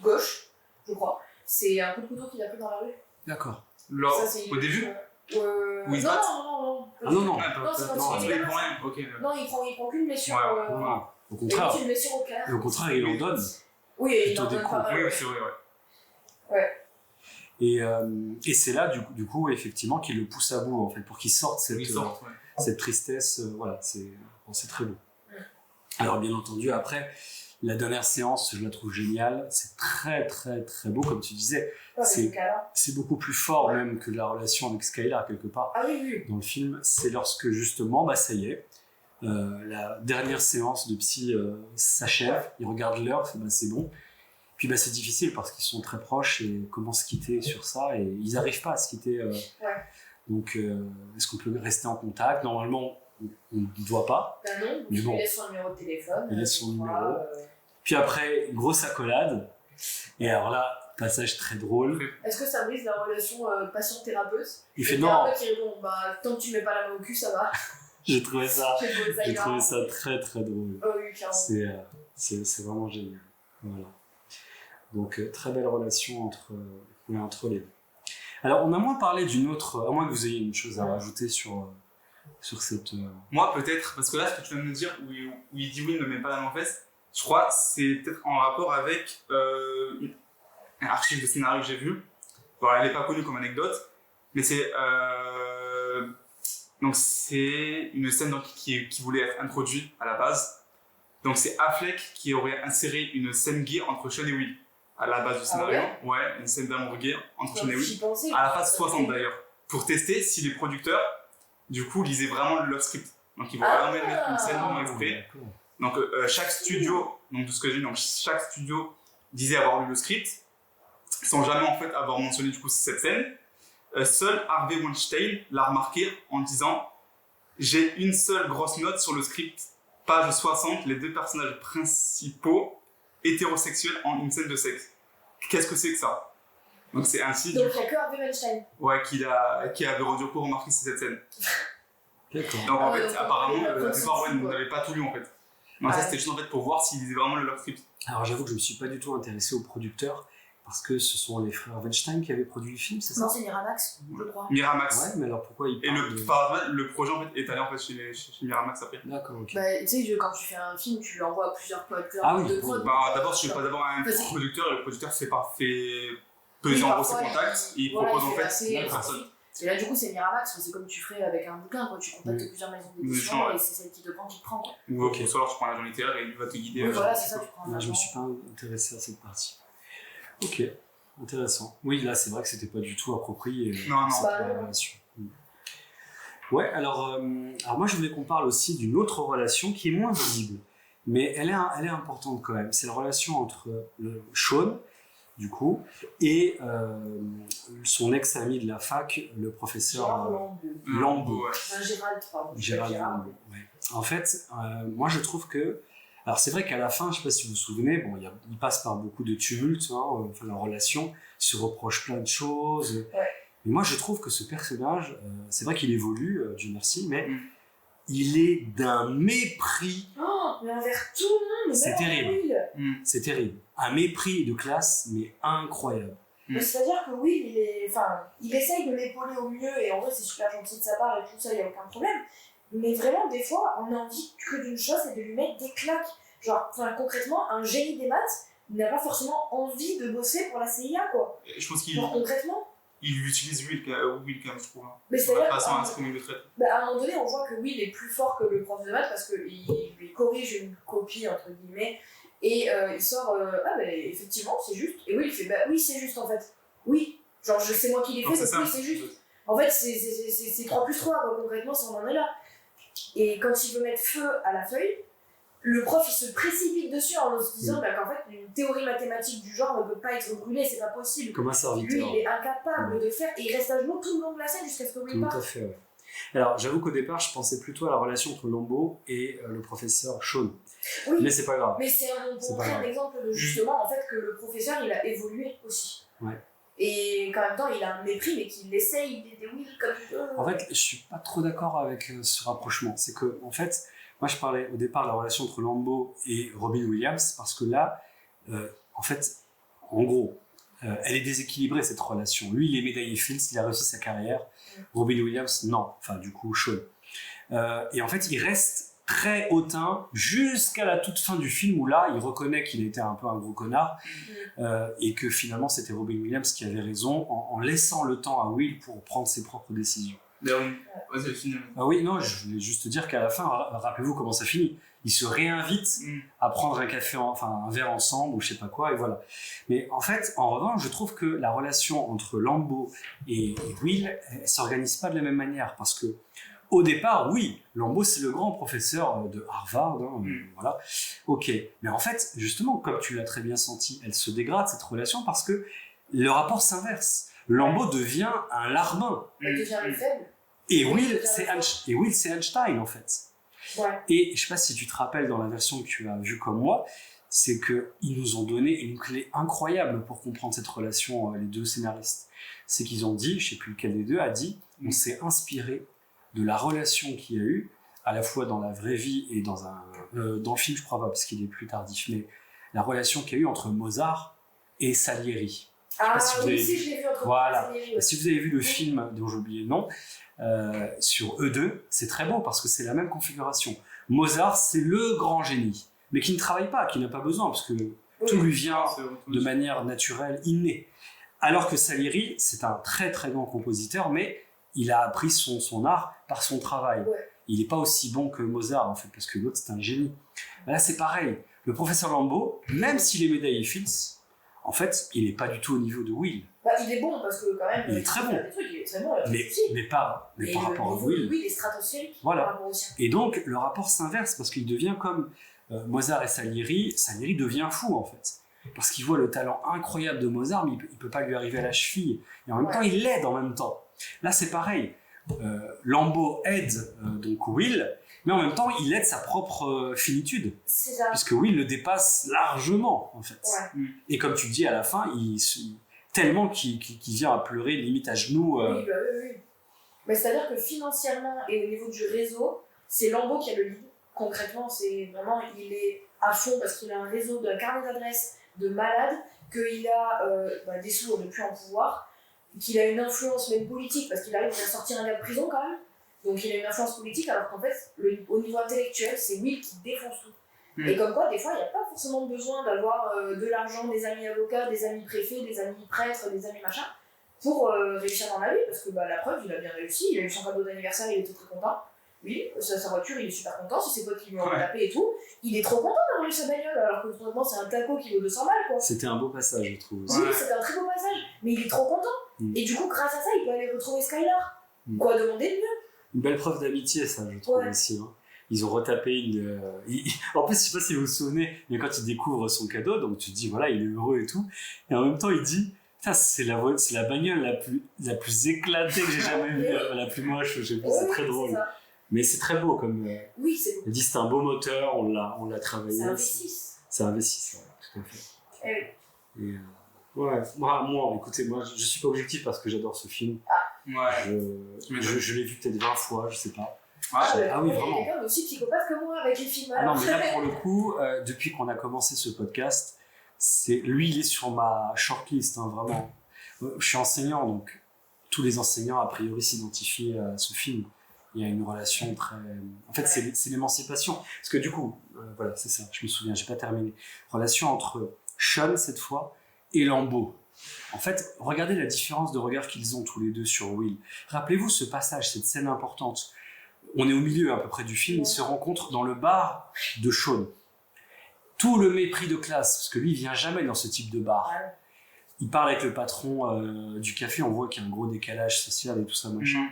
gauche, je crois, c'est un coup de couteau qu'il a pris dans la rue. D'accord. Au début non, il se bat. non, il prend qu'une blessure. Au contraire. Une blessure au cœur. Et au contraire, il en donne. Oui, il en donne pas mal. Oui, c'est vrai, Et c'est là, du coup, effectivement, qu'il le pousse à bout, en fait, pour qu'il sorte cette tristesse. Voilà, c'est très beau. Alors, bien entendu, après, la dernière séance, je la trouve géniale. C'est très, très, très beau, comme tu disais. C'est beaucoup plus fort même que la relation avec Skylar, quelque part. Ah oui. Dans le film, c'est lorsque, justement, ça y est, la dernière séance de psy s'achève. Ils regardent l'heure, c'est bon. Puis c'est difficile parce qu'ils sont très proches et comment se quitter sur ça, et ils n'arrivent pas à se quitter. Donc, est-ce qu'on peut rester en contact? Normalement, on ne doit pas. Non, mais bon, il laisse son numéro de téléphone. Il laisse son numéro. Puis après, grosse accolade. Et alors là, passage très drôle. Est-ce que ça brise la relation patient-thérapeute? Il fait non. Le thérapeute qui répond, tant que tu mets pas la main au cul, ça va. J'ai trouvé ça très très drôle. Oh oui, clairement. C'est vraiment génial. Voilà. Donc, très belle relation entre les deux. Alors, on a moins parlé d'une autre, à moins que vous ayez une chose à rajouter sur cette... Moi, peut-être, parce que là, ce que tu viens de me dire, où il dit oui, ne met pas la main aux fesses, je crois que c'est peut-être en rapport avec un archive de scénario que j'ai vu. Bon, elle n'est pas connue comme anecdote, mais c'est une scène qui voulait être introduite à la base. Donc, c'est Affleck qui aurait inséré une scène gay entre Sean et Will. À la base du scénario, une scène d'amour gay entre Sean et Will, à la phase 60 d'ailleurs, pour tester si les producteurs, du coup, lisaient vraiment leur script. Donc ils vont vraiment mettre une scène vraiment exprès. Donc chaque studio, donc de ce que j'ai dit, chaque studio disait avoir lu le script, sans jamais en fait avoir mentionné du coup cette scène. Seul Harvey Weinstein l'a remarqué en disant « J'ai une seule grosse note sur le script, page 60, les deux personnages principaux hétérosexuels en une scène de sexe. Qu'est-ce que c'est que ça ?» Donc c'est ainsi. Donc il n'y a que Harvey Weinstein. Qui avait rendu pour remarquer cette scène. D'accord. Donc en fait, apparemment, la plupart vous n'avez pas tout lu en fait. Donc ça c'était juste en fait pour voir s'ils lisaient vraiment leur script. Alors j'avoue que je ne me suis pas du tout intéressé aux producteurs, parce que ce sont les frères Weinstein qui avaient produit le film, c'est ça? Non, c'est Miramax, je crois. Miramax. Ouais, mais alors pourquoi ils le projet en fait est allé en fait chez Miramax après. D'accord, ok. Tu sais, quand tu fais un film, tu l'envoies à plusieurs de prod. D'abord, tu veux pas d'abord un producteur, et le producteur fait peser en gros ses contacts, et il propose en fait une personne. Et là, du coup, c'est Miramax, c'est comme tu ferais avec un bouquin, quoi. Tu contactes plusieurs maisons d'édition et c'est celle qui te prend, quoi. Ou soit alors tu prends l'agent littéraire et il va te guider. Oui, voilà, c'est ça, tu prends un agent. Je me suis pas intéressé à cette partie. Ok, intéressant. Oui, là, c'est vrai que c'était pas du tout approprié. Non. Relation. Ouais, alors moi, je voulais qu'on parle aussi d'une autre relation qui est moins visible, mais elle est importante quand même. C'est la relation entre Sean, du coup, et son ex-ami de la fac, le professeur Lambeau. Gérald Lambeau. Ouais. En fait, moi je trouve que... Alors c'est vrai qu'à la fin, je ne sais pas si vous vous souvenez, il passe par beaucoup de tumultes, la relation, il se reproche plein de choses. Mais moi, je trouve que ce personnage, c'est vrai qu'il évolue, Dieu merci, mais il est d'un mépris. Oh, mais envers tout le monde, C'est même envers terrible. Will. C'est terrible. Un mépris de classe, mais incroyable. Mais c'est-à-dire que Will, il essaye de l'épauler au mieux, et en vrai, c'est super gentil de sa part et tout ça, il n'y a aucun problème. Mais vraiment, des fois, on a envie que d'une chose, c'est de lui mettre des claques. Genre, concrètement, un génie des maths n'a pas forcément envie de bosser pour la CIA, quoi. Et je pense qu'il Genre, concrètement. il utilise Will quand même, je trouve. Mais De c'est-à-dire toute façon, qu'à à ce qu'on le traite. à un moment donné, on voit que Will est plus fort que le prof de maths parce qu'il lui corrige une copie, entre guillemets, et il sort ah, bah effectivement, c'est juste. Et Will, il fait bah oui, c'est juste en fait. Oui, genre, c'est moi qui l'ai fait, donc oui, c'est juste. En fait, c'est 3 plus 3, quoi, concrètement, ça on en est là. Et quand il veut mettre feu à la feuille, le prof il se précipite dessus en se disant qu'en fait, une théorie mathématique du genre ne peut pas être brûlée, c'est pas possible. Comme un Lui, serviteur. il est incapable de faire, et il reste à genoux tout le long de la scène jusqu'à ce que Will Tout parte. à fait, ouais. Alors, j'avoue qu'au départ, je pensais plutôt à la relation entre Lambeau et le professeur Sean. Oui. Mais c'est pas grave. Mais c'est pour montrer un exemple de justement en fait que le professeur il a évolué aussi. Ouais. Et qu'en même temps il a un mépris mais qu'il essaye d'aider Will comme il peut. En fait, je suis pas trop d'accord avec ce rapprochement. C'est que, en fait, moi je parlais au départ de la relation entre Lambeau et Robin Williams parce que là, en fait, en gros, elle est déséquilibrée cette relation. Lui, il est médaillé Fields, il a réussi sa carrière. Robin Williams, non. Enfin, du coup, Sean. Et en fait, il reste très hautain jusqu'à la toute fin du film où là, il reconnaît qu'il était un peu un gros connard et que finalement, c'était Robin Williams qui avait raison en laissant le temps à Will pour prendre ses propres décisions. Mais vas-y, finis. Ah oui, non, je voulais juste dire qu'à la fin, rappelez-vous comment ça finit. Ils se réinvitent à prendre un café, un verre ensemble ou je sais pas quoi, et voilà. Mais en fait, en revanche, je trouve que la relation entre Lambeau et Will, elle s'organise pas de la même manière parce que au départ, oui, Lambeau c'est le grand professeur de Harvard, voilà, ok. Mais en fait, justement, comme tu l'as très bien senti, elle se dégrade cette relation parce que le rapport s'inverse. Lambeau devient un larbin. Elle devient le faible. Et Will, c'est Einstein en fait. Ouais. Et je sais pas si tu te rappelles dans la version que tu as vue comme moi, c'est qu'ils nous ont donné une clé incroyable pour comprendre cette relation, les deux scénaristes. C'est qu'ils ont dit, je sais plus lequel des deux a dit, on s'est inspiré de la relation qu'il y a eu, à la fois dans la vraie vie et dans le film, je crois pas, parce qu'il est plus tardif, mais la relation qu'il y a eu entre Mozart et Salieri. Ah si oui, si, je l'ai vu entre Voilà. Salieri, ouais. Si vous avez vu le film dont j'ai oublié le nom, sur eux deux, c'est très beau parce que c'est la même configuration. Mozart, c'est le grand génie, mais qui ne travaille pas, qui n'a pas besoin, parce que tout lui vient de manière naturelle, innée. Alors que Salieri, c'est un très très grand compositeur, mais il a appris son art par son travail. Ouais. Il n'est pas aussi bon que Mozart, en fait, parce que l'autre, c'est un génie. Là, c'est pareil. Le professeur Lambeau, même s'il est médaillé Fields, en fait, il n'est pas du tout au niveau de Will. Bah, il est bon parce que quand même. Il est très bon. Il est très bon, il y a pas de souci. Mais par rapport à Will. Will est stratosphérique Voilà. par rapport au sien. Et donc, le rapport s'inverse parce qu'il devient comme Mozart et Salieri. Salieri devient fou, en fait. Parce qu'il voit le talent incroyable de Mozart, mais il ne peut pas lui arriver à la cheville. Et en même temps, il l'aide en même temps. Là, c'est pareil. Lambeau aide donc Will, mais en même temps, il aide sa propre finitude. C'est ça. Puisque Will le dépasse largement, en fait. Ouais. Et comme tu dis, à la fin, tellement qu'il vient à pleurer, limite à genoux. Oui, bah oui. Mais c'est-à-dire que financièrement et au niveau du réseau, c'est Lambeau qui a le lead. Concrètement, c'est vraiment, il est à fond parce qu'il a un réseau d'un carnet d'adresses de malades, qu'il a des sous, on n'est plus en pouvoir, qu'il a une influence même politique parce qu'il arrive à sortir un gars de prison quand même. Donc il a une influence politique alors qu'en fait, au niveau intellectuel, c'est Will qui défonce tout. Et comme quoi, des fois, il n'y a pas forcément besoin d'avoir de l'argent, des amis avocats, des amis préfets, des amis prêtres, des amis machin, pour réussir dans la vie, parce que la preuve, il a bien réussi, il a eu son cadeau d'anniversaire, il était très content. Oui, sa voiture, il est super content, c'est ses potes qui lui ont tapé et tout. Il est trop content d'avoir eu sa bagnole, alors que vraiment, c'est un taco qui vaut 200 balles, quoi. C'était un beau passage, je trouve. Oui, c'était un très beau passage, mais il est trop content. Et du coup, grâce à ça, il peut aller retrouver Skylar. Quoi demander de mieux? Une belle preuve d'amitié, ça, je trouve aussi. Hein. Ils ont retapé une. En plus, je sais pas si vous vous souvenez, mais quand il découvre son cadeau, donc tu te dis, voilà, il est heureux et tout. Et en même temps, il dit, c'est la bagnole la plus éclatée que j'ai jamais vue, la plus moche, je sais pas, c'est très drôle. Mais c'est très beau comme. Oui, c'est beau. Il dit, c'est un beau moteur, on l'a travaillé. C'est un V6. C'est un V6, ouais, tout à fait. Et Ouais, écoutez, moi, je suis pas objectif parce que j'adore ce film. Ouais. Je l'ai vu peut-être 20 fois, je sais pas. Ah oui, il y a vraiment. Quelqu'un d'aussi psychopathe que moi avec les films. Ah non, mais là, pour le coup, depuis qu'on a commencé ce podcast, lui, il est sur ma shortlist, hein, vraiment. Je suis enseignant, donc tous les enseignants, a priori, s'identifient à ce film. Il y a une relation très... En fait, c'est l'émancipation. Parce que du coup, voilà, c'est ça, je me souviens, j'ai pas terminé. Relation entre Sean, cette fois, et Lambeau. En fait, regardez la différence de regard qu'ils ont tous les deux sur Will. Rappelez-vous ce passage, cette scène importante. On est au milieu à peu près du film, ils se rencontrent dans le bar de Sean. Tout le mépris de classe, parce que lui, il vient jamais dans ce type de bar. Il parle avec le patron du café, on voit qu'il y a un gros décalage social et tout ça, machin.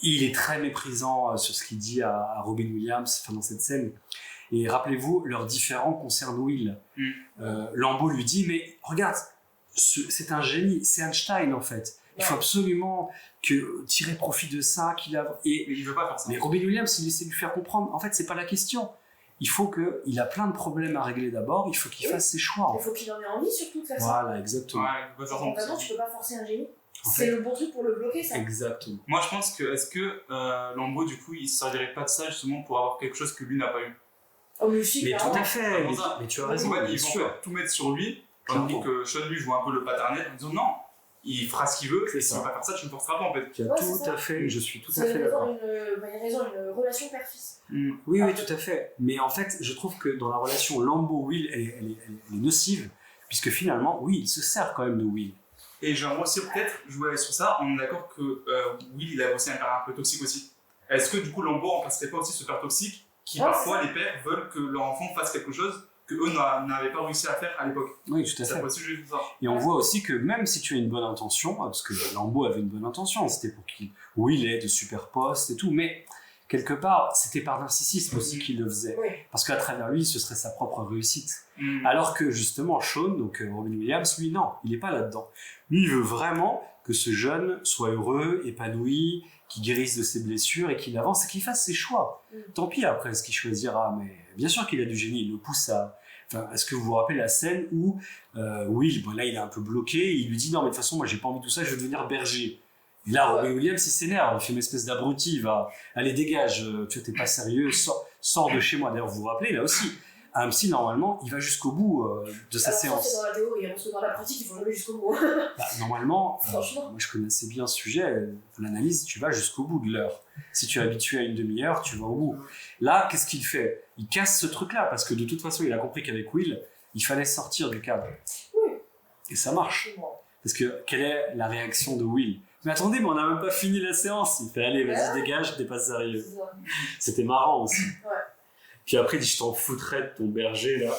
Il est très méprisant sur ce qu'il dit à Robin Williams dans cette scène. Et rappelez-vous, leurs différends concernent Will. Lambeau lui dit, mais regarde, c'est un génie, c'est Einstein en fait. Il faut absolument tirer profit de ça, mais il veut pas faire ça. Mais Robin Williams, il essaie de lui faire comprendre, en fait, c'est pas la question. Il a plein de problèmes à régler d'abord, il faut qu'il fasse ses choix. Il faut qu'il en ait envie surtout de faire ça. Voilà, exactement. Vraiment, tu peux pas forcer un génie. C'est le bon truc pour le bloquer, ça. Exactement. Moi, je pense est-ce que Lambeau, du coup, il se servirait pas de ça justement pour avoir quelque chose que lui n'a pas eu? Oh, mais si, mais tout à fait, mais tu as raison. En fait, ils vont tout mettre sur lui, tandis que Sean, lui, joue un peu le paternel en disant non, il fera ce qu'il veut, et si il ne veut pas faire ça, tu ne forceras pas en fait. Tu as tout à fait, je suis tout à fait d'accord. Une relation père-fils. Oui, tout à fait. Mais en fait, je trouve que dans la relation Lambeau-Will, elle est nocive, puisque finalement, oui, il se sert quand même de Will. Et j'aimerais aussi peut-être jouer sur ça, on est d'accord que Will, il a aussi un père un peu toxique aussi. Est-ce que du coup, Lambeau remplacerait pas aussi ce père toxique qui parfois, les pères veulent que leur enfant fasse quelque chose que eux n'avaient pas réussi à faire à l'époque? Oui, tout à fait. Et on voit aussi que même si tu as une bonne intention, parce que Lambeau avait une bonne intention, c'était pour qu'il ait de super postes et tout, mais quelque part, c'était par narcissisme aussi qu'il le faisait. Oui. Parce qu'à travers lui, ce serait sa propre réussite. Alors que justement, Sean, donc Robin Williams, lui, non, il n'est pas là-dedans. Lui, il veut vraiment que ce jeune soit heureux, épanoui, qu'il guérisse de ses blessures et qu'il avance et qu'il fasse ses choix. Tant pis après ce qu'il choisira, mais bien sûr qu'il a du génie, il le pousse à... Enfin, est-ce que vous vous rappelez la scène où Will, là il est un peu bloqué, il lui dit non mais de toute façon moi j'ai pas envie de tout ça, je veux devenir berger. Et là Robin Williams il s'énerve, il fait une espèce d'abruti, il va, allez dégage, tu vois t'es pas sérieux, sors de chez moi. D'ailleurs vous vous rappelez là aussi, un psy normalement il va jusqu'au bout de sa séance. C'est dans la théorie, parce que dans la pratique il faut jamais jusqu'au bout. Normalement, moi je connaissais bien ce sujet, l'analyse tu vas jusqu'au bout de l'heure. Si tu es habitué à une demi-heure, tu vas au bout. Là, qu'est-ce qu'il fait? Il casse ce truc-là, parce que de toute façon, il a compris qu'avec Will, il fallait sortir du cadre. Oui. Et ça marche. Parce que, quelle est la réaction de Will? Mais attendez, mais on n'a même pas fini la séance. Il fait, allez, vas-y, dégage, t'es pas sérieux. C'était marrant aussi. Ouais. Puis après, il dit, je t'en foutrais de ton berger, là.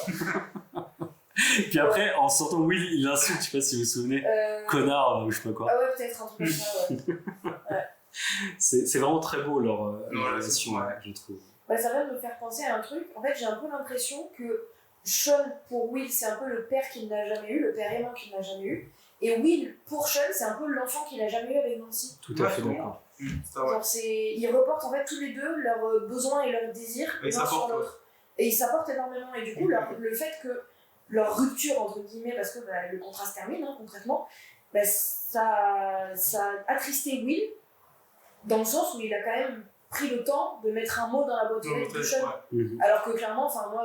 Puis après, en sortant, Will, il l'insulte, je sais pas si vous vous souvenez. Connard, ou je sais pas quoi. Ah ouais, peut-être un truc comme ça, ouais. C'est vraiment très beau leur relation, je trouve. Ça vient de me faire penser à un truc. En fait, j'ai un peu l'impression que Sean, pour Will, c'est un peu le père qu'il n'a jamais eu, le père aimant qu'il n'a jamais eu. Et Will, pour Sean, c'est un peu l'enfant qu'il n'a jamais eu avec Nancy. Tout à fait d'accord. Ils reportent en fait tous les deux leurs besoins et leurs désirs l'un sur l'autre. Et ils s'apportent énormément. Et du coup, le fait que leur rupture, entre guillemets, parce que le contrat se termine, concrètement, ça a attristé Will, dans le sens où il a quand même pris le temps de mettre un mot dans la boîte aux lettres de Sean. Alors que clairement, moi,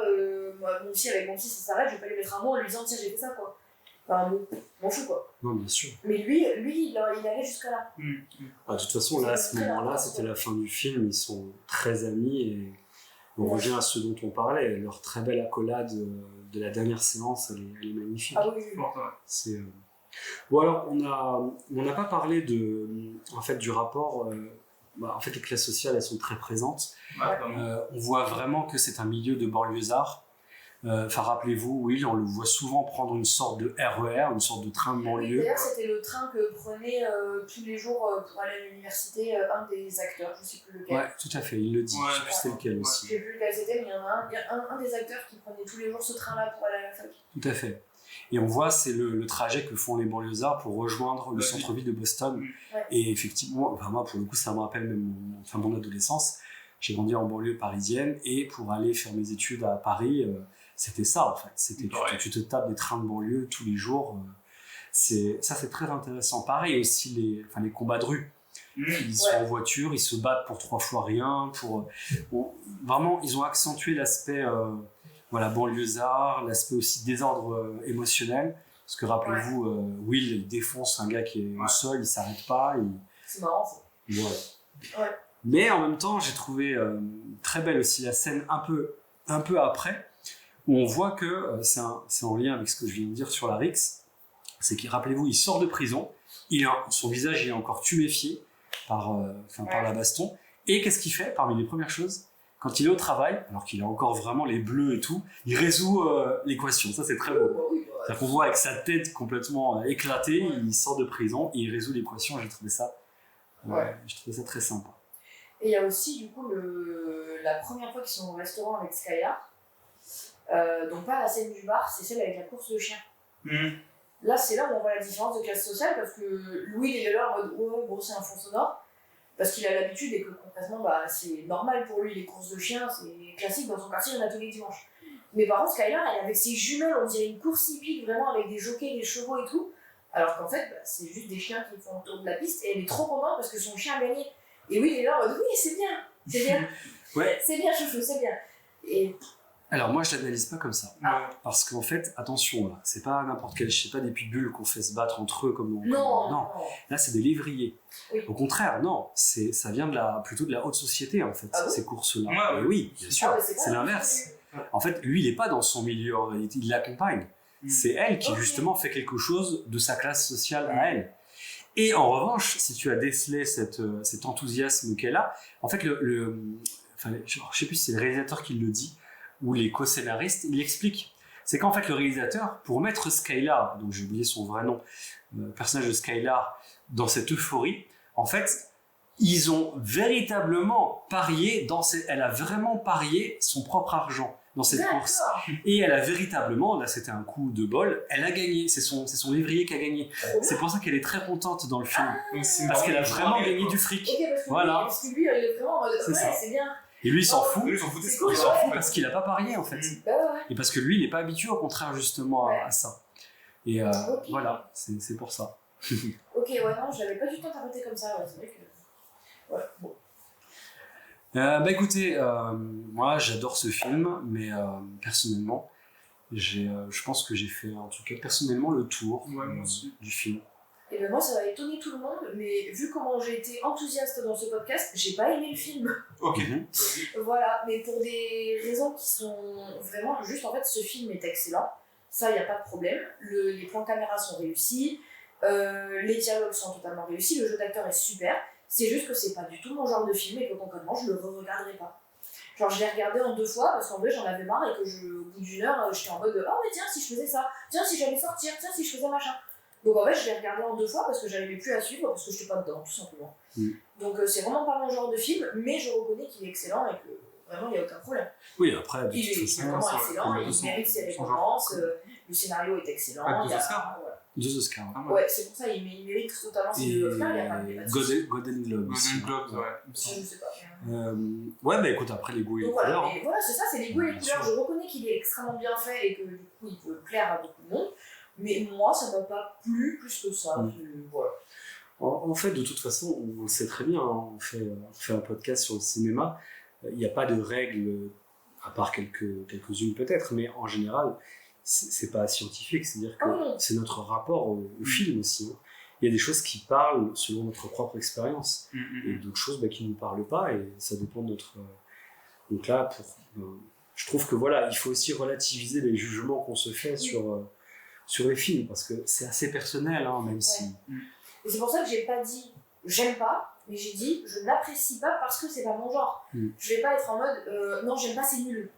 mon psy, avec mon psy, ça s'arrête, je vais pas lui mettre un mot en lui disant tiens, j'ai fait ça, quoi. Enfin, m'en fous, quoi. Non, bien sûr. Mais lui il allait jusqu'à là. De toute façon, là, à ce moment-là, c'était la fin du film, ils sont très amis et on revient à ce dont on parlait. Leur très belle accolade de la dernière séance, elle est magnifique. Ah oui. C'est. Bon alors, on n'a pas parlé du rapport. En fait, les classes sociales, elles sont très présentes. On voit vraiment que c'est un milieu de banlieusards. Rappelez-vous, Will, on le voit souvent prendre une sorte de RER, une sorte de train de banlieue. D'ailleurs, c'était le train que prenait tous les jours pour aller à l'université un des acteurs, je ne sais plus lequel. Ouais, tout à fait, il le dit. Je ne sais plus c'était lequel aussi. Je ne sais plus lequel c'était, mais il y en a un des acteurs qui prenait tous les jours ce train-là pour aller à la fac. Tout à fait. Et on voit, c'est le trajet que font les banlieusards pour rejoindre le centre-ville de Boston. Et effectivement, moi, pour le coup, ça me rappelle même mon adolescence. J'ai grandi en banlieue parisienne et pour aller faire mes études à Paris, c'était ça en fait. C'était tu te tapes des trains de banlieue tous les jours. C'est très intéressant. Pareil aussi les combats de rue. Ils sont en voiture, ils se battent pour 3 fois rien. Vraiment, ils ont accentué l'aspect banlieusard, l'aspect aussi désordre émotionnel. Parce que rappelez-vous, Will il défonce un gars qui est au sol, il s'arrête pas. C'est marrant ça. Ouais. Mais en même temps, j'ai trouvé très belle aussi la scène un peu après, où on voit que c'est en lien avec ce que je viens de dire sur la Rix. C'est qu'il, rappelez-vous, il sort de prison, son visage est encore tuméfié par la baston. Et qu'est-ce qu'il fait parmi les premières choses? Quand il est au travail, alors qu'il a encore vraiment les bleus et tout, il résout l'équation. Ça, c'est très beau. C'est-à-dire qu'on voit avec sa tête complètement éclatée, il sort de prison et il résout l'équation. J'ai trouvé ça très sympa. Et il y a aussi, du coup, la première fois qu'ils sont au restaurant avec Skylar, donc pas la scène du bar, c'est celle avec la course de chien. Là, c'est là où on voit la différence de classe sociale, parce que Louis, il est là en mode c'est un fond sonore, parce qu'il a l'habitude et que concrètement, c'est normal pour lui, les courses de chiens, c'est classique dans son quartier, il y en a tous les dimanches. Mais par contre, Skylar, elle est avec ses jumelles, on dirait une course hippique, vraiment avec des jockeys, des chevaux et tout, alors qu'en fait, c'est juste des chiens qui font le tour de la piste, et elle est trop contente parce que son chien a gagné. Et oui, il est là en mode oui, c'est bien. Ouais. C'est bien, chouchou, c'est bien. Et... Alors moi, je l'analyse pas comme ça. Parce qu'en fait, attention, là, c'est pas n'importe quel, c'est pas des pitbulls qu'on fait se battre entre eux comme non. Là, c'est des lévriers. Oui. Au contraire, non, ça vient plutôt de la haute société en fait, ces courses-là. Ouais. Oui, bien sûr, c'est l'inverse. En fait, lui, il est pas dans son milieu, il l'accompagne. C'est elle qui justement fait quelque chose de sa classe sociale à elle. Et en revanche, si tu as décelé cet enthousiasme qu'elle a, en fait, je sais plus si c'est le réalisateur qui le dit, ou les co-scénaristes, il explique. C'est qu'en fait, le réalisateur, pour mettre Skylar, donc j'ai oublié son vrai nom, le personnage de Skylar, dans cette euphorie, en fait, ils ont véritablement parié elle a vraiment parié son propre argent dans cette course. Et elle a véritablement, là c'était un coup de bol, elle a gagné, c'est son lévrier qui a gagné. C'est pour ça qu'elle est très contente dans le film. Parce qu'elle a vraiment gagné du fric. Parce que lui, il est vraiment en mode c'est bien. Et lui, il s'en fout. Lui, il s'en fout, il s'en fout parce qu'il a pas parié en fait. Et parce que lui, il n'est pas habitué au contraire justement à ça. Et voilà, c'est pour ça. Ok, non, je l'avais pas du tout interprété comme ça. C'est vrai que... bon. Écoutez, moi j'adore ce film, mais personnellement, je pense que j'ai fait en tout cas personnellement le tour du film. Et ben moi ça va étonner tout le monde, mais vu comment j'ai été enthousiaste dans ce podcast, j'ai pas aimé le film. Ok. Voilà, mais pour des raisons qui sont vraiment juste, en fait ce film est excellent, ça y a pas de problème, les plans caméra sont réussis, les dialogues sont totalement réussis, le jeu d'acteur est super, c'est juste que c'est pas du tout mon genre de film et que concrètement je le re-regarderai pas. Genre je l'ai regardé en 2 fois parce qu'en vrai j'en avais marre et que au bout d'1 heure j'étais en mode mais tiens si je faisais ça, tiens si j'allais sortir, tiens si je faisais machin. Donc en fait je l'ai regardé en 2 fois parce que j'arrivais plus à suivre parce que j'étais pas dedans tout simplement. Donc c'est vraiment pas mon genre de film, mais je reconnais qu'il est excellent et que vraiment il y a aucun problème. Oui, après il est vraiment excellent, il mérite ses récompenses, le scénario est excellent. 2 Oscars. 2 Oscars. Ouais, c'est pour ça il mérite totalement ses Oscars, il y a pas de Golden Globe. Golden Globe, ouais. Je sais pas. Mais écoute, après les goûts et les voilà, couleurs. Voilà, c'est ça, c'est les goûts et les couleurs. Je reconnais qu'il est extrêmement bien fait et que du coup il peut plaire à beaucoup de monde. Mais moi, ça m'a pas plu plus que ça. Voilà. En fait, de toute façon, on le sait très bien, hein, on fait un podcast sur le cinéma, il n'y a pas de règles, à part quelques-unes peut-être, mais en général, c'est pas scientifique, c'est-à-dire que c'est notre rapport au film aussi. Hein. Il y a des choses qui parlent selon notre propre expérience, et d'autres choses qui ne nous parlent pas, et ça dépend de notre... Donc là, je trouve que voilà, il faut aussi relativiser les jugements qu'on se fait sur les films, parce que c'est assez personnel, hein, même si... Et c'est pour ça que j'ai pas dit j'aime pas, mais j'ai dit je n'apprécie pas parce que c'est pas mon genre. Je vais pas être en mode non j'aime pas, c'est nul.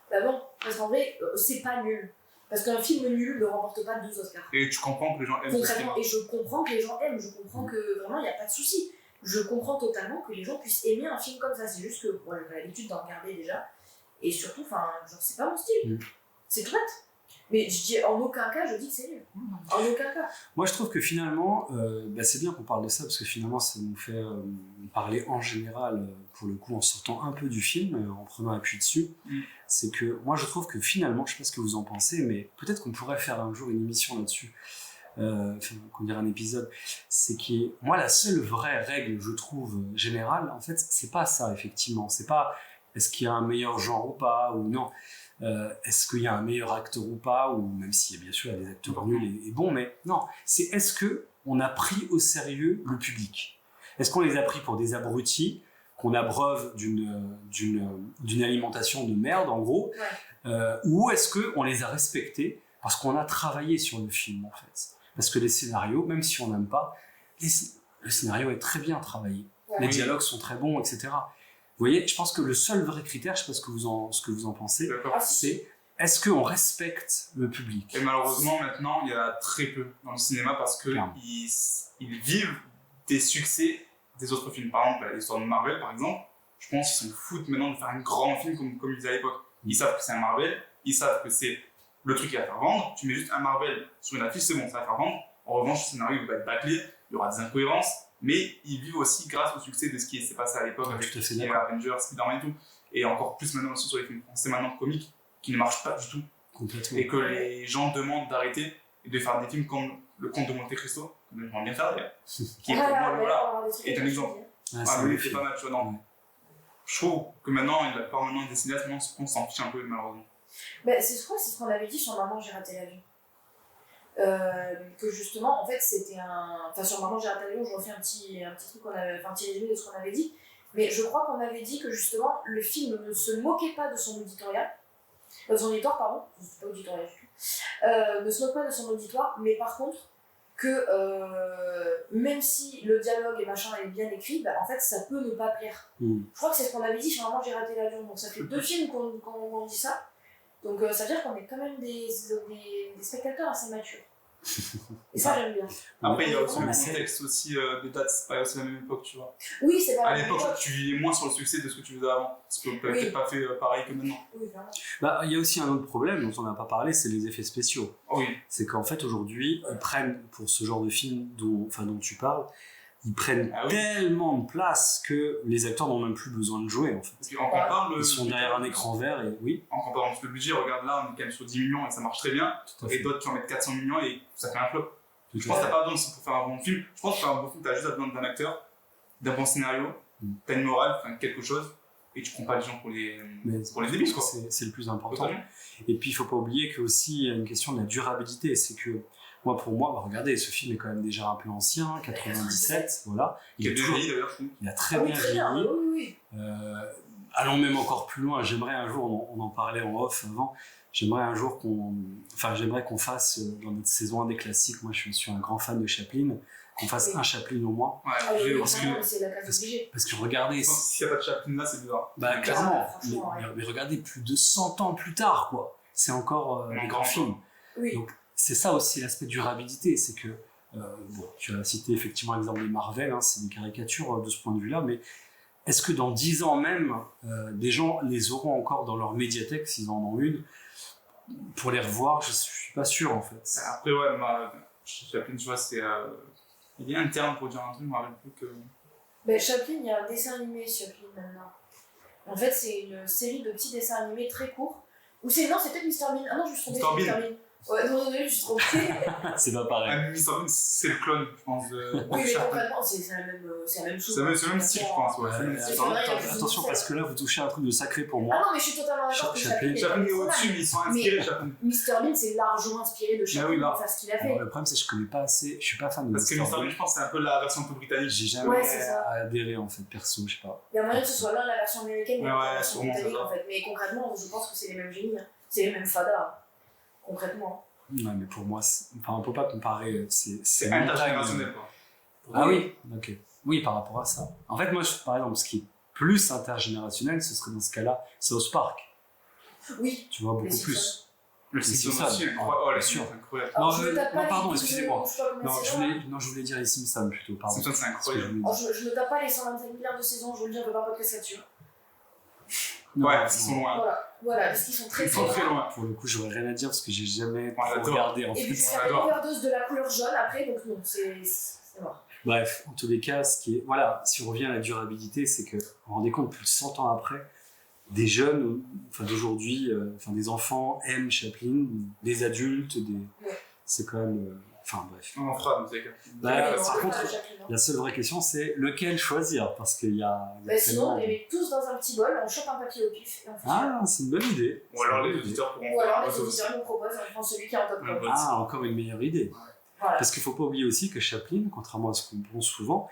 Bah non, parce qu'en vrai c'est pas nul. Parce qu'un film nul ne remporte pas 12 Oscars. Et tu comprends que les gens aiment. Concrètement, et je comprends que les gens aiment, je comprends que vraiment il n'y a pas de souci. Je comprends totalement que les gens puissent aimer un film comme ça, c'est juste que moi j'ai l'habitude d'en regarder déjà. Et surtout, genre c'est pas mon style. C'est tout bête. Mais je dis en aucun cas, je dis que c'est nul. En aucun cas. Moi, je trouve que finalement, c'est bien qu'on parle de ça, parce que finalement, ça nous fait parler en général, pour le coup, en sortant un peu du film, en prenant appui dessus. C'est que moi, je trouve que finalement, je sais pas ce que vous en pensez, mais peut-être qu'on pourrait faire un jour une émission là-dessus, qu'on dirait un épisode. C'est que moi, la seule vraie règle, je trouve, générale, en fait, c'est pas ça, effectivement. C'est pas est-ce qu'il y a un meilleur genre ou pas, ou non. Est-ce qu'il y a un meilleur acteur ou pas, ou même si bien sûr il y a des acteurs nuls et bons, mais non, c'est est-ce qu'on a pris au sérieux le public? Est-ce qu'on les a pris pour des abrutis, qu'on abreuve d'une alimentation de merde en gros, ou est-ce qu'on les a respectés parce qu'on a travaillé sur le film en fait? Parce que les scénarios, même si on n'aime pas, le scénario est très bien travaillé, les dialogues sont très bons, etc. Vous voyez, je pense que le seul vrai critère, je ne sais pas ce que vous en pensez, c'est est-ce qu'on respecte le public? Et malheureusement, maintenant, il y en a très peu dans le cinéma parce qu'ils vivent des succès des autres films. Par exemple, l'histoire de Marvel, par exemple, je pense qu'ils s'en foutent maintenant de faire un grand film comme ils faisaient à l'époque. Ils savent que c'est un Marvel, ils savent que c'est le truc qui va faire vendre. Tu mets juste un Marvel sur une affiche, c'est bon, ça va faire vendre. En revanche, le scénario va être bâclé, il y aura des incohérences. Mais ils vivent aussi grâce au succès de ce qui s'est passé à l'époque avec les Avengers, Spider-Man et tout. Et encore plus maintenant aussi sur les films français maintenant comiques qui ne marchent pas du tout. Complètement. Et que les gens demandent d'arrêter et de faire des films comme Le Comte de Monte Cristo, que j'aimerais bien faire d'ailleurs. Qui est pour moi, voilà, est un exemple. C'est pas mal, tu vois. Non. Je trouve que maintenant, il y a pas maintenant des cinéastes, on s'en fiche un peu malheureusement. Bah, je crois que c'est ce qu'on avait dit sur Maman, j'ai raté l'avion. Que justement, en fait, c'était un. Enfin, sur Maman, j'ai raté l'avion, je refais un petit truc qu'on avait. Enfin, un petit résumé de ce qu'on avait dit. Mais je crois qu'on avait dit que justement, le film ne se moquait pas de son auditoriat. De son auditoire, pardon. C'est pas auditorial du tout. Ne se moque pas de son auditoire, mais par contre, que même si le dialogue et machin est bien écrit, bah, en fait, ça peut ne pas plaire. Je crois que c'est ce qu'on avait dit sur Maman, j'ai raté l'avion. Donc, ça fait 2 films qu'on dit ça. Donc ça veut dire qu'on est quand même des spectateurs assez matures. Et ça, j'aime bien. Après, il y a aussi le contexte aussi des dates, c'est pas aussi la même époque, tu vois. Oui, c'est pas à l'époque, tu vivais moins sur le succès de ce que tu faisais avant. Parce que tu n'avais peut-être pas fait pareil que maintenant. Oui, vraiment. Bah, il y a aussi un autre problème dont on n'a pas parlé, c'est les effets spéciaux. Oui. C'est qu'en fait, aujourd'hui, ils prennent, pour ce genre de film dont tu parles, ils prennent tellement de place que les acteurs n'ont même plus besoin de jouer en fait. Ils sont derrière un écran vert et oui. En comparant le budget, regarde là, on est quand même sur 10 millions et ça marche très bien. Et toi, tu vas mettre 400 millions et ça fait un flop. Je pense que t'as pas besoin pour faire un bon film. Je pense que pour faire un bon film, t'as juste besoin d'un acteur, d'un bon scénario, t'as une morale, quelque chose, et tu prends pas les gens pour les débiles quoi. C'est le plus important. Et puis il faut pas oublier que aussi il y a une question de la durabilité, c'est que pour moi, regardez, ce film est quand même déjà un peu ancien, 97, voilà. Il a très bien vieilli. Allons même encore plus loin, j'aimerais un jour, on en parlait en off avant, j'aimerais un jour qu'on fasse dans notre saison 1 des classiques, moi je suis un grand fan de Chaplin, qu'on fasse un Chaplin au moins. Parce que regardez... S'il n'y a pas de Chaplin là, c'est bizarre. Bah clairement, mais regardez, plus de 100 ans plus tard, quoi. C'est encore des grands films. Donc, c'est ça aussi l'aspect durabilité, c'est que, tu as cité effectivement l'exemple des Marvel, hein, c'est des caricatures de ce point de vue-là, mais est-ce que dans 10 ans même, des gens les auront encore dans leur médiathèque, s'ils en ont une, pour les revoir? Je suis pas sûr en fait. Après, Chaplin, tu vois, c'est. Il y a un terme pour dire un truc, je me rappelle plus que. Ben, Chaplin, il y a un dessin animé Chaplin maintenant. En fait, c'est une série de petits dessins animés très courts. Ou c'est. Non, c'est peut-être Mr Bean. Ah non, je suis trompée, c'est Mr Bean. Ouais, non, je suis trompée. C'est pas pareil. Mr Bean, c'est le clone, je pense. Oui, mais concrètement, c'est la même chose. C'est le même style, je pense. Attention, parce que là, vous touchez un truc de sacré pour moi. Ah non, mais je suis totalement d'accord que Chaplin est au-dessus, mais ils sont inspirés de Chaplin. Mr Bean, c'est largement inspiré de Chaplin pour faire ce qu'il a fait. Le problème, c'est que je connais pas assez, je suis pas fan de Mr Bean. Parce que Mr Bean, je pense que c'est un peu la version un peu britannique. J'ai jamais adhéré en fait, perso, je sais pas. Il y a moyen que ce soit l'un la version américaine et la version britannique en fait. Mais concrètement, je pense que c'est les mêmes génies. C'est les mêmes fadas. Concrètement. Ouais, mais pour moi, on peut pas comparer. C'est intergénérationnel, quoi. Ah oui, ok. Oui, par rapport à ça. En fait, moi, par exemple, ce qui est plus intergénérationnel, ce serait dans ce cas-là, South Park. Oui. Tu vois, beaucoup plus. Le Simpsons aussi, incroyable. Bien sûr. Non, pardon, excusez-moi. Non, je voulais dire les Simpsons plutôt, pardon. Simpsons, c'est incroyable. Je ne tape pas les 125 milliards de saisons, je veux le dire, je ne veux pas podcast là-dessus. Ouais, ils sont loin. Voilà. Voilà, parce qu'ils sont très Ils sont très loin. Pour le coup, j'aurais rien à dire parce que j'ai jamais On adore. regardé en Et puis fait. c'est une overdose de la couleur jaune après, donc non, c'est mort. Bref, en tous les cas, voilà, si on revient à la durabilité, c'est que vous vous rendez compte, plus de 100 ans après, des jeunes, enfin d'aujourd'hui, enfin des enfants aiment Chaplin, des adultes, Ouais. c'est quand même, enfin bref. On en fera, vous avez Bah, Mais par on contre, parle de Chaplin, hein. la seule vraie question, c'est lequel choisir, parce qu'il y a. Bah, sinon, on les met tous dans un petit bol, on chope un papier au pif et on fait Ah, c'est une bonne idée. Ou alors C'est une les bonne idée. auditeurs pourront Ou alors voter les aussi. auditeurs nous proposent, on prend celui qui est en top Ouais. top. Ah, encore une meilleure idée. Voilà. Parce qu'il ne faut pas oublier aussi que Chaplin, contrairement à ce qu'on pense souvent,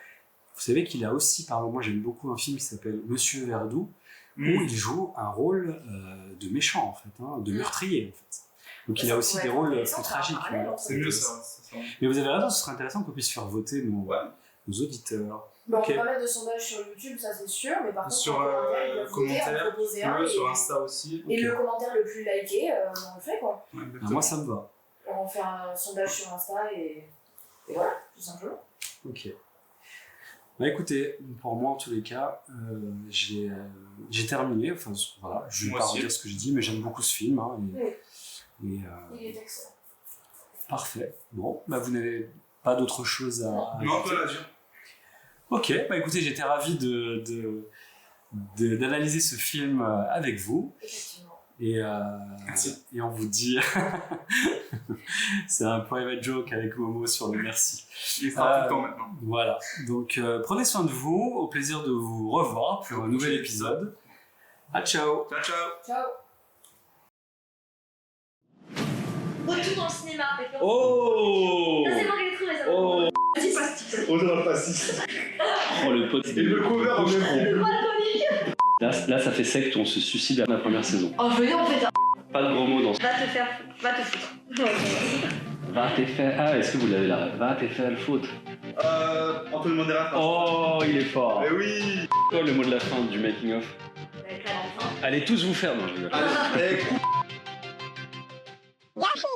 vous savez qu'il a aussi, par exemple, moi j'aime beaucoup un film qui s'appelle Monsieur Verdoux, où il joue un rôle de méchant, en fait, hein, de meurtrier, en fait. Donc il a aussi des rôles plus tragiques. C'est mieux ça. Mais vous avez raison, ce serait intéressant qu'on puisse faire voter nos auditeurs. Bon, Ok. on peut pas mettre de sondage sur YouTube, ça c'est sûr, mais par contre, Sur en commentaire, ils peuvent voter, commentaire, en proposer un, sur et, Insta aussi. et Ok. le commentaire le plus liké, on le fait quoi. Ouais, Ah, exactement. moi ça me va. On fait un sondage sur Insta et voilà, tout simplement. Ok. Bah écoutez, pour moi en tous les cas, j'ai terminé. Enfin voilà, je vais Moi pas aussi. redire ce que je dis, mais j'aime beaucoup ce film. Hein, et Il est excellent. parfait. Bon, bah vous n'avez pas d'autre chose à Non, ajouter. toi là, Dieu. Ok, bah écoutez, j'étais ravi d'analyser ce film avec vous. Effectivement. Merci. Et on vous dit, c'est un private joke avec Momo sur le merci. Il sera tout le temps maintenant. Voilà, donc prenez soin de vous, au plaisir de vous revoir pour un nouvel épisode. À ciao. Ciao, ciao. Ciao. Retour dans le cinéma. Oh Ça, c'est moi qui l'ai trouvé ça. Oh. Vas-y, plastique. On a pas si. Oh le pote. Et le cover en même temps. Là, ça fait sec, on se suicide à la première saison. Oh, venez, on fait ça. Pas de gros mots dans ce. Va te foutre. Va te faire. Ah, est-ce que vous l'avez là? Va te faire le foutre. Antoine Mandela. Oh, il est fort. Mais oui. Quoi le mot de la fin du making of? Avec la fin. Allez tous vous faire, non je rigole. Allez, Yahoo!